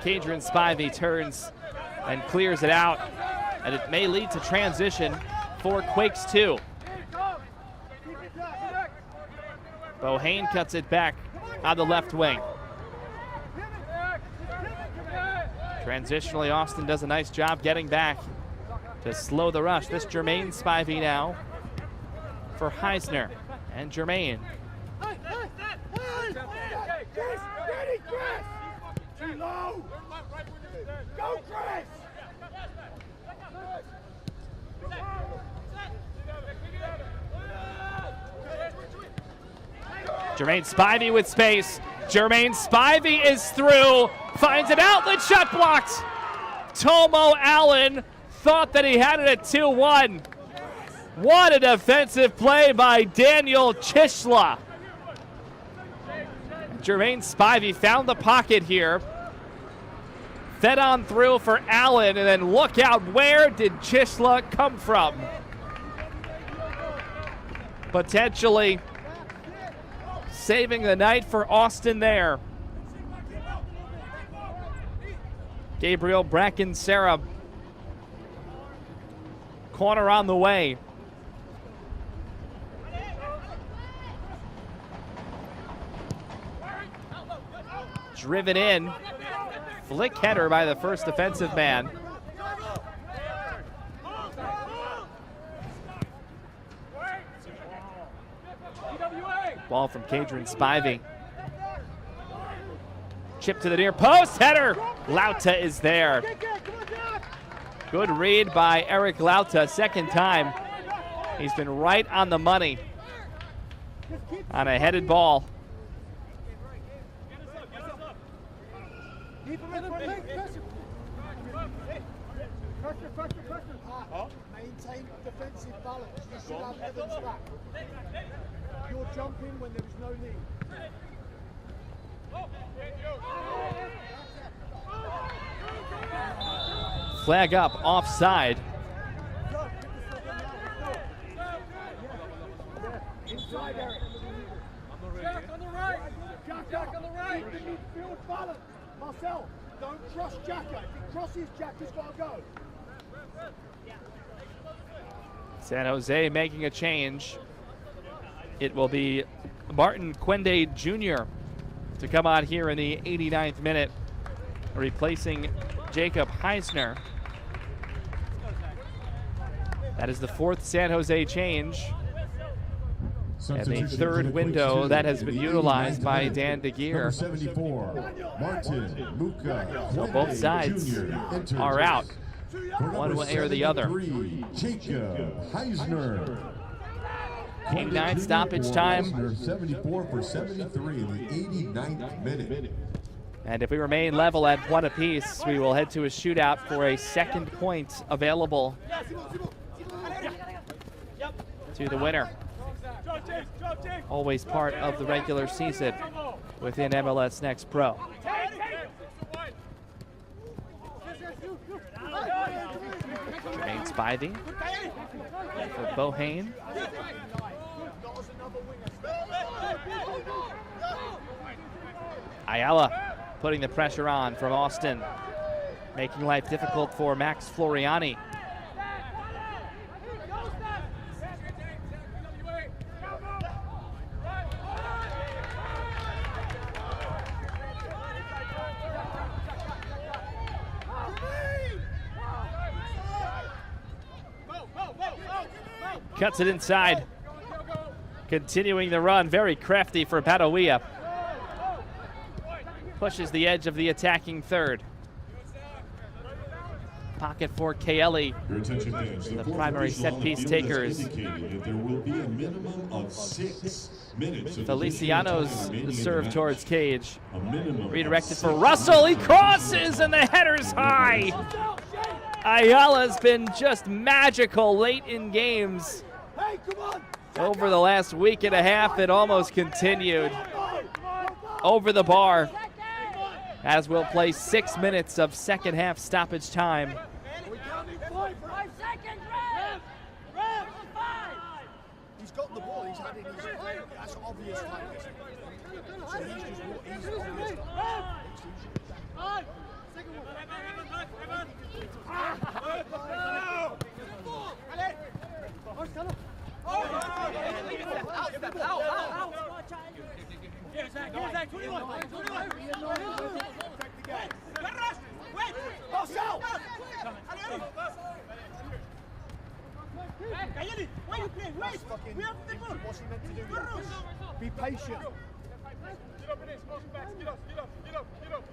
Kadrian Spivey turns and clears it out. And it may lead to transition for Quakes 2. Bohane cuts it back on the left wing. Transitionally, Austin does a nice job getting back to slow the rush. This Jermaine Spivey now for Heisner. And Jermaine.
Too low! Go, Chris!
Jermaine Spivey with space. Jermaine Spivey is through. Finds an outlet shot blocked. Tomo Allen thought that he had it at 2-1. What a defensive play by Daniel Chishla. Jermaine Spivey found the pocket here. Fed on through for Allen, and then look out, where did Chishla come from? Potentially saving the night for Austin there. Gabriel Bracken-Sarah. Corner on the way. Driven in. Flick header by the first defensive man. Ball from Kadrian Spivey. Chip to the near post, header. Lauta is there. Good read by Eric Lauta, second time. He's been right on the money on a headed ball.
Maintain defensive balance. You should have Evans back. You're jumping when there is no need.
Flag up, offside.
Inside, Eric. Jack on the right. Jack on the right. Keep the midfield balance. Marcel, don't trust Jacka. If he crosses, Jacka's got to go.
San Jose making a change. It will be Martin Quende Jr. to come on here in the 89th minute, replacing Jacob Heisner. That is the 4th San Jose change. And the 3rd window that has been utilized by Dan DeGear.
74, Martin Luca.
So both sides are out, one way or the other.
Jacob Heisner.
Game 9 stoppage time.
74 for 73 in the 89th minute.
And if we remain level at 1 apiece, we will head to a shootout for a second point available to the winner. Always part of the regular season within MLS Next Pro. Jermaine Spivey for Bohane. Ayala putting the pressure on from Austin, making life difficult for Max Floriani. Cuts it inside. Continuing the run, very crafty for Badawia. Pushes the edge of the attacking third. Pocket for Kaeli. The primary set piece takers.
There will be a minimum of 6 minutes.
Feliciano's serve towards Cage. Redirected for Russell. He crosses and the header's high. Ayala's been just magical late in games.
Hey, come on!
over the last week and a half, it almost continued over the bar, as we'll play 6 minutes of second half stoppage time.
He's got the ball, he's had it in his that's obvious fitness. So he's just he's obvious. What's he meant to do? Be patient.
Get up in this, get up.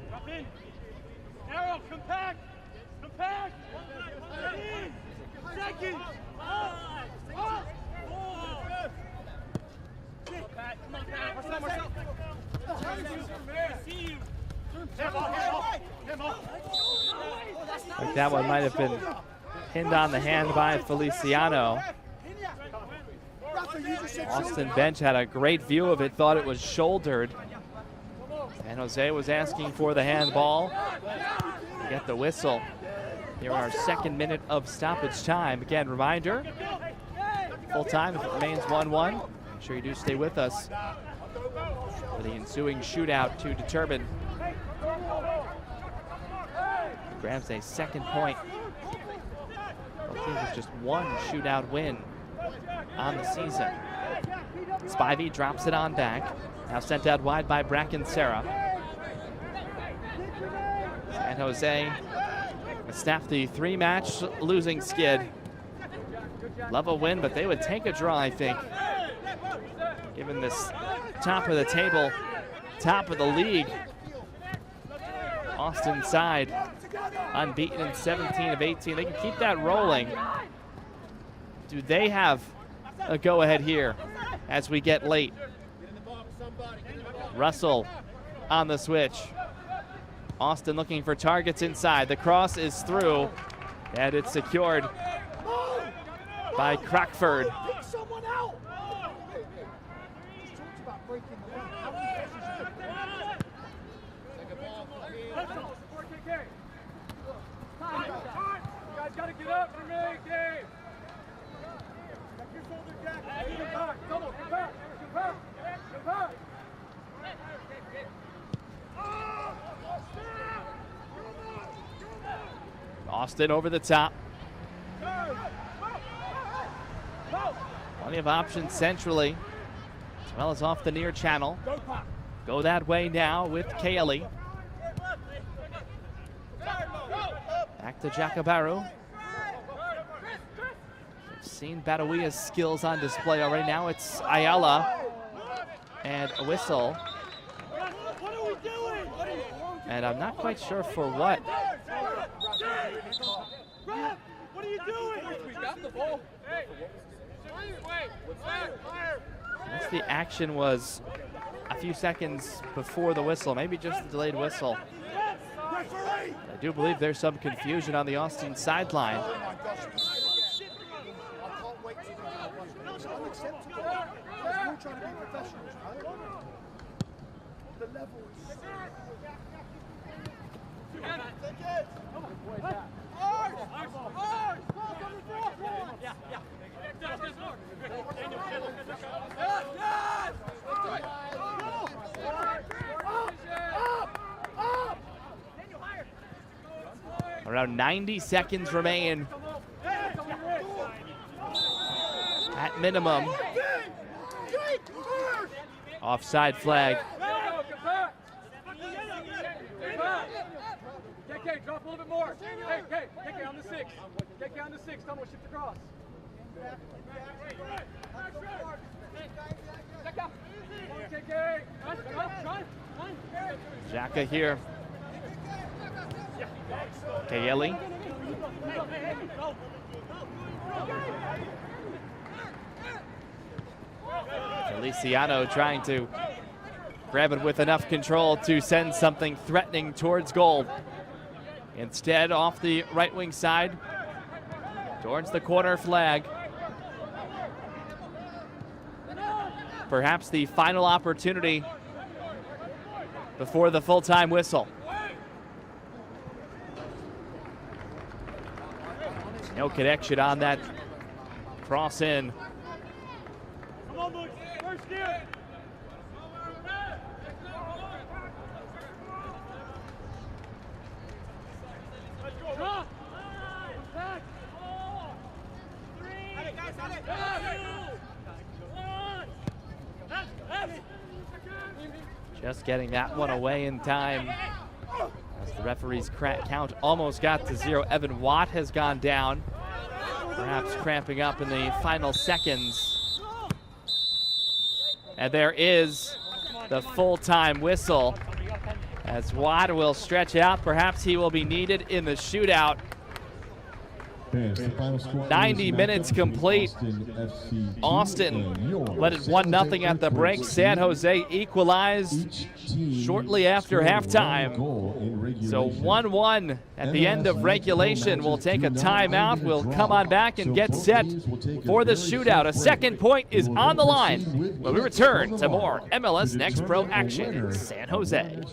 Drop in. Arrow, compact. Second.
Like that one might have been pinned on the hand by Feliciano. Austin bench had a great view of it, thought it was shouldered. San Jose was asking for the handball. We get the whistle. Here our 2nd minute of stoppage time. Again, reminder, full time if it remains 1-1. Make sure you do stay with us for the ensuing shootout to determine who grabs a 2nd point. Both teams with just 1 shootout win on the season. Spivey drops it on back. Now sent out wide by Bracken Serra. San Jose snapped the 3-match losing skid. Love a win, but they would take a draw, I think, given this top of the table, top of the league. Austin side unbeaten in 17 of 18. They can keep that rolling. Do they have a go-ahead here as we get late? Russell on the switch. Austin looking for targets inside. The cross is through, and it's secured by Crockford. Austin over the top. Plenty of options centrally, as well as off the near channel. Go that way now with Kaeli. Back to Jacabaru. We've seen Badawia's skills on display already. Now it's Ayala and a whistle. And I'm not quite sure for what.
What are you doing? We got the ball.
Unless the action was a few seconds before the whistle, maybe just a delayed whistle. I do believe there's some confusion on the Austin sideline. Around 90 seconds remain at minimum. Offside flag.
KK, drop a little bit more. Hey, KK on the 6. KK on the 6. Come on, shift across.
Xhaka here. Kaeli. Feliciano trying to grab it with enough control to send something threatening towards goal. Instead, off the right wing side, towards the corner flag. perhaps the final opportunity before the full-time whistle. No connection on that cross in.
Come on, boys. First gear. Let's go. Back.
Just getting that one away in time. As the referee's count almost got to 0. Evan Watt has gone down, perhaps cramping up in the final seconds. And there is the full-time whistle as Watt will stretch out. Perhaps he will be needed in the shootout. 90 minutes complete. Austin led it 1-0 at the break. San Jose equalized shortly after halftime. So 1-1 at the end of regulation. We'll take a timeout. We'll come on back and get set for the shootout. A second point is on the line when we return to more MLS Next Pro action in San Jose.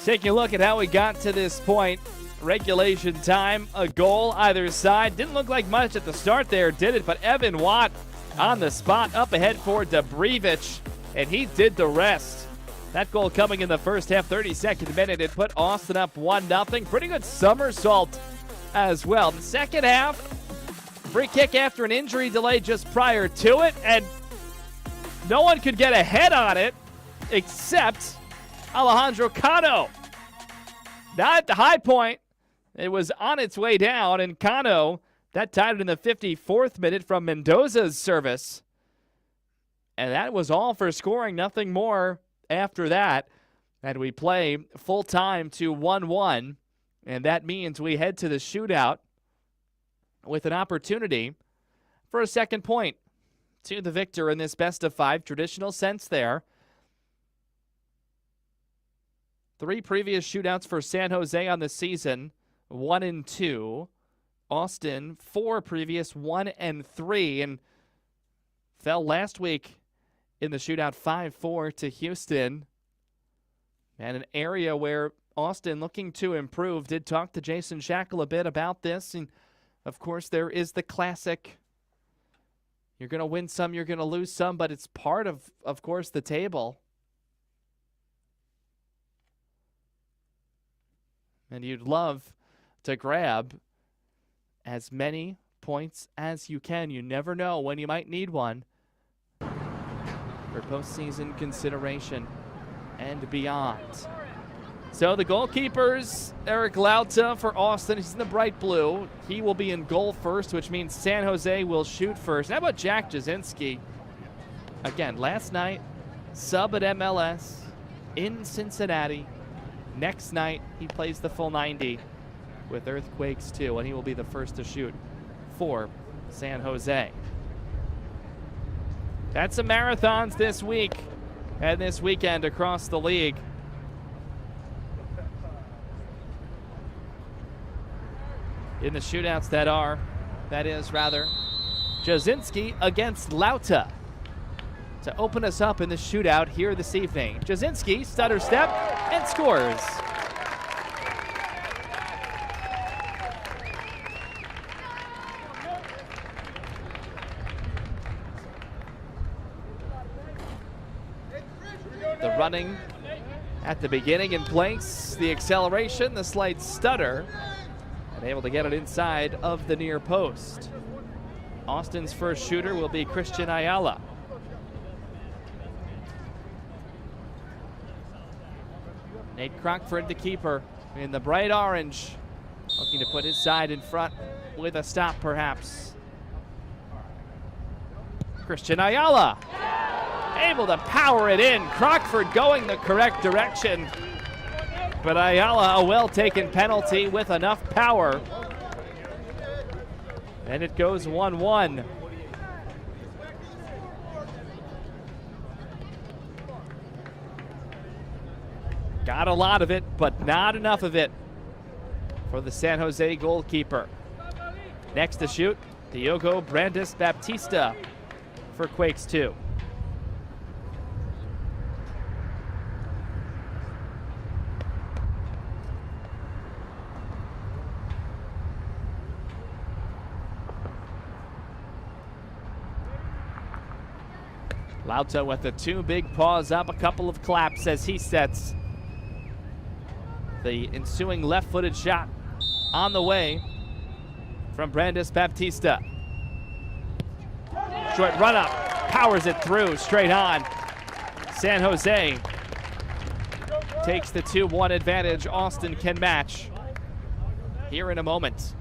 Taking a look at how we got to this point. Regulation time, a goal either side. Didn't look like much at the start there, did it? But Evan Watt on the spot, up ahead for Dobrevich, and he did the rest. That goal coming in the first half, 32nd minute. It put Austin up 1-0. Pretty good somersault as well. The second half, free kick after an injury delay just prior to it, and no one could get a head on it except Alejandro Cano. Not at the high point. It was on its way down, and Cano, that tied it in the 54th minute from Mendoza's service. And that was all for scoring, nothing more after that. And we play full time to 1-1, and that means we head to the shootout with an opportunity for a second point to the victor in this best-of-5 traditional sense there. 3 previous shootouts for San Jose on the season, 1-2. Austin, 4 previous, 1-3, and fell last week in the shootout 5-4 to Houston. And an area where Austin, looking to improve, did talk to Jason Shackle a bit about this. And, of course, there is the classic, you're going to win some, you're going to lose some, but it's part of course, the table. And you'd love to grab as many points as you can. You never know when you might need one for postseason consideration and beyond. So the goalkeepers, Eric Lauta for Austin. He's in the bright blue. He will be in goal first, which means San Jose will shoot first. How about Jack Jasinski? Again, last night, sub at MLS in Cincinnati. Next night, he plays the full 90 with Earthquakes 2, and he will be the first to shoot for San Jose. That's some marathons this week and this weekend across the league. In the shootouts that is Jasinski against Lauta to open us up in the shootout here this evening. Jasinski, stutter step, and scores. The running at the beginning in place, the acceleration, the slight stutter, and able to get it inside of the near post. Austin's first shooter will be Christian Ayala. Nate Crockford, the keeper, in the bright orange, looking to put his side in front with a stop perhaps. Christian Ayala, able to power it in. Crockford going the correct direction, but Ayala a well-taken penalty with enough power. And it goes 1-1. Got a lot of it, but not enough of it for the San Jose goalkeeper. Next to shoot, Diogo Brandes Baptista for Quakes 2. Lauta with the two big paws up, a couple of claps as he sets the ensuing left-footed shot on the way from Brandes Baptista. Short run up, powers it through, straight on. San Jose takes the 2-1 advantage. Austin can match here in a moment.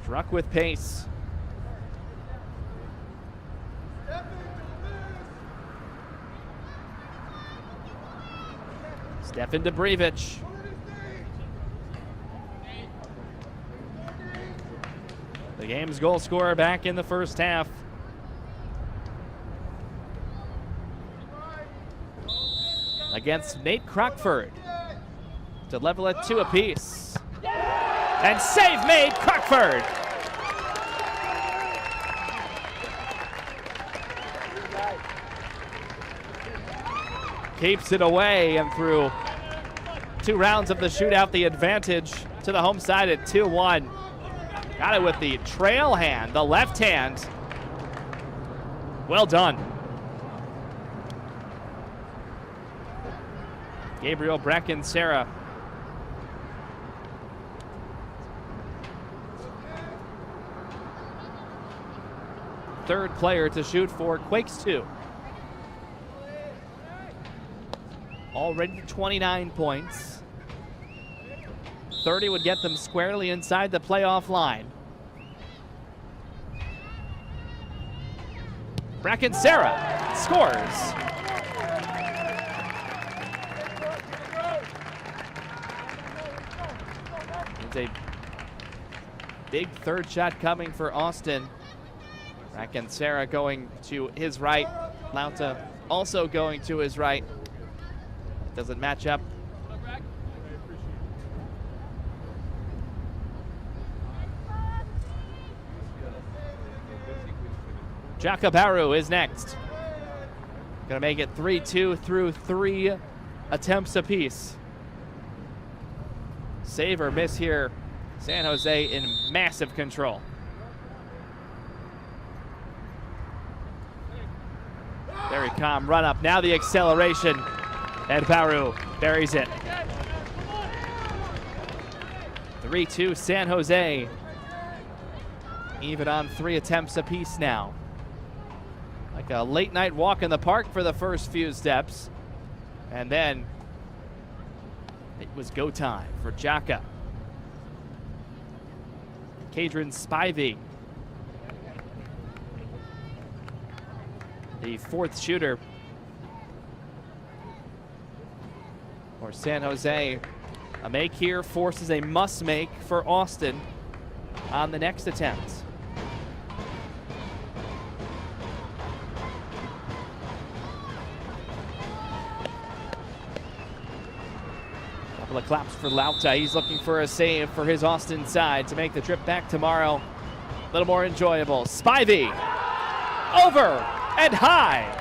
Struck with pace. Stefan Debrievich. The game's goal scorer back in the first half. Against Nate Crockford to level at 2 apiece. And save made, Crockford. Keeps it away, and through 2 rounds of the shootout, the advantage to the home side at 2-1. Got it with the trail hand, the left hand. Well done. Gabriel Bracken-Serra. Third player to shoot for Quakes 2. Already 29 points. 30 would get them squarely inside the playoff line. Bracken-Serra scores. It's a big third shot coming for Austin. Bracken-Serra going to his right. Lauta also going to his right. Doesn't match up. Jakabaru is next. Gonna make it 3-2 through 3 attempts apiece. Save or miss here. San Jose in massive control. Very calm run up. Now the acceleration. And Baru buries it. 3-2 San Jose. Even on 3 attempts apiece now. Like a late night walk in the park for the first few steps. And then it was go time for Jaka. Kadron Spivey. the fourth shooter for San Jose. A make here forces a must make for Austin on the next attempt. Couple of claps for Lauta. He's looking for a save for his Austin side to make the trip back tomorrow a little more enjoyable. Spivey over and high.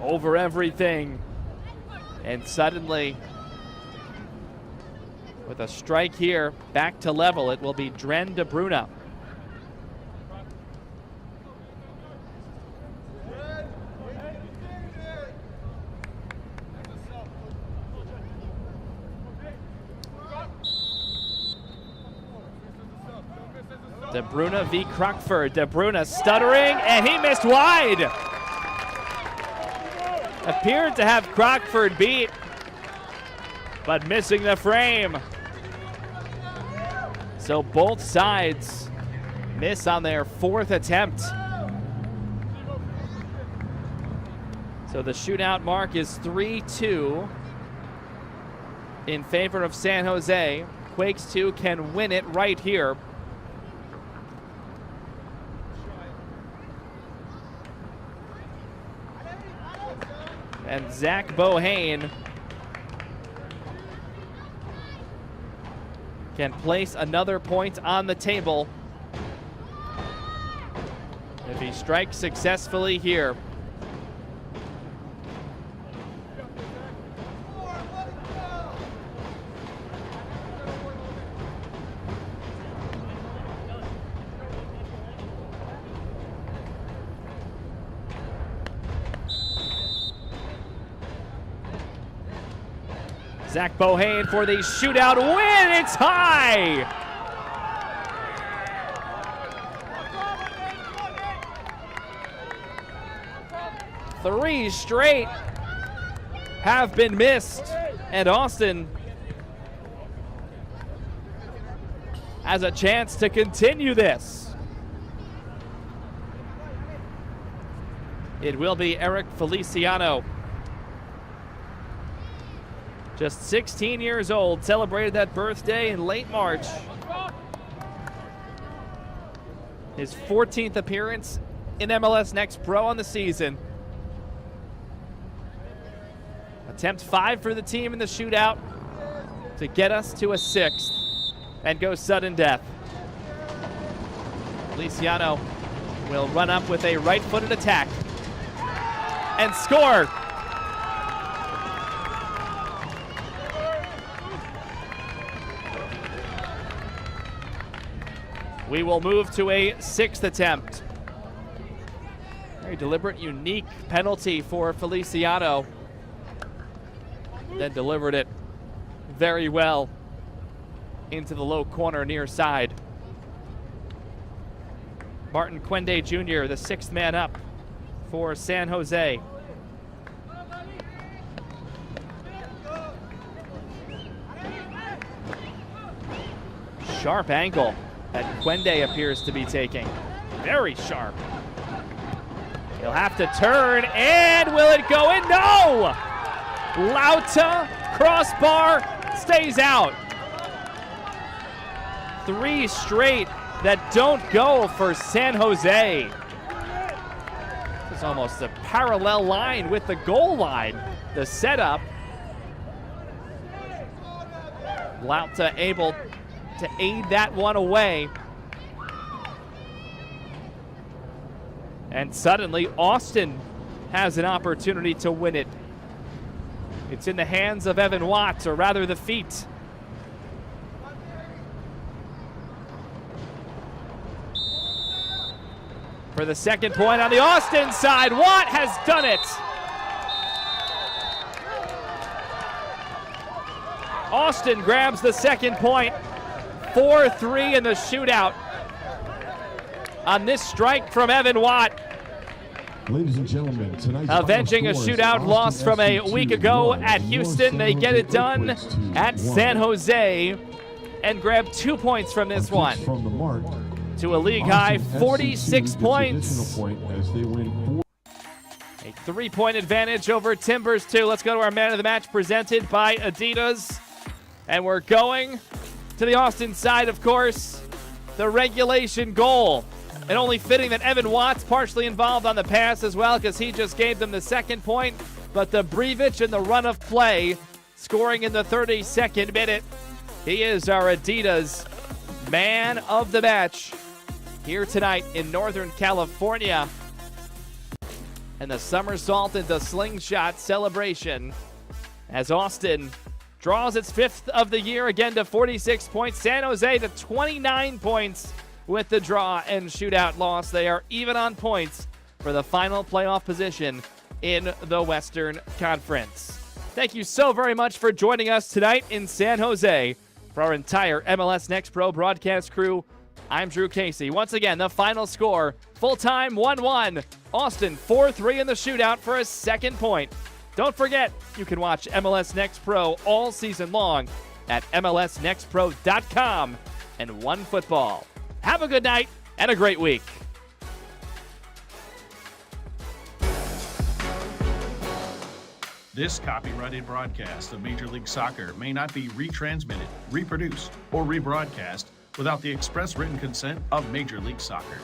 Over everything. And suddenly, with a strike here, back to level, it will be Dren de Bruyne. De Bruyne v. Crockford. De Bruyne stuttering, and he missed wide. Appeared to have Crockford beat, but missing the frame. So both sides miss on their fourth attempt. So the shootout mark is 3-2 in favor of San Jose. Quakes 2 can win it right here. And Zach Bohane can place another point on the table if he strikes successfully here. Zach Bohane for the shootout win. It's high. Three straight have been missed, and Austin has a chance to continue this. It will be Eric Feliciano. Just 16 years old, celebrated that birthday in late March. His 14th appearance in MLS Next Pro on the season. Attempt 5 for the team in the shootout to get us to a 6th and go sudden death. Feliciano will run up with a right-footed attack and score. We will move to a 6th attempt. Very deliberate, unique penalty for Feliciano. Then delivered it very well into the low corner near side. Martin Quende Jr., the 6th man up for San Jose. Sharp angle that Quende appears to be taking. Very sharp. He'll have to turn, and will it go in? No! Lauta, crossbar, stays out. 3 straight that don't go for San Jose. This is almost a parallel line with the goal line, the setup. Lauta able to aid that one away. And suddenly Austin has an opportunity to win it. It's in the hands of Evan Watt, or rather the feet. For the second point on the Austin side, Watt has done it. Austin grabs the second point. 4-3 in the shootout on this strike from Evan Watt.
Ladies and gentlemen, tonight's
avenging a
final score is
shootout loss
Austin
from a
FC
week ago
1,
at Houston. They get it done at San Jose and grab 2 points from this one.
From the mark,
to a league-high
Austin FC
46
gets
points.
additional point as they win 4.
A 3-point advantage over Timbers 2. Let's go to our man of the match presented by Adidas. And we're going to the Austin side, of course. The regulation goal. And only fitting that Evan Watts partially involved on the pass as well, because he just gave them the second point. But the Brevich and the run of play, scoring in the 32nd minute. He is our Adidas man of the match here tonight in Northern California. And the somersault into slingshot celebration as Austin draws its 5th of the year, again to 46 points. San Jose to 29 points with the draw and shootout loss. They are even on points for the final playoff position in the Western Conference. Thank you so very much for joining us tonight in San Jose. For our entire MLS Next Pro broadcast crew, I'm Drew Casey. Once again, the final score, full-time 1-1. Austin 4-3 in the shootout for a second point. Don't forget, you can watch MLS Next Pro all season long at MLSNextPro.com and OneFootball. Have a good night and a great week.
This copyrighted broadcast of Major League Soccer may not be retransmitted, reproduced, or rebroadcast without the express written consent of Major League Soccer.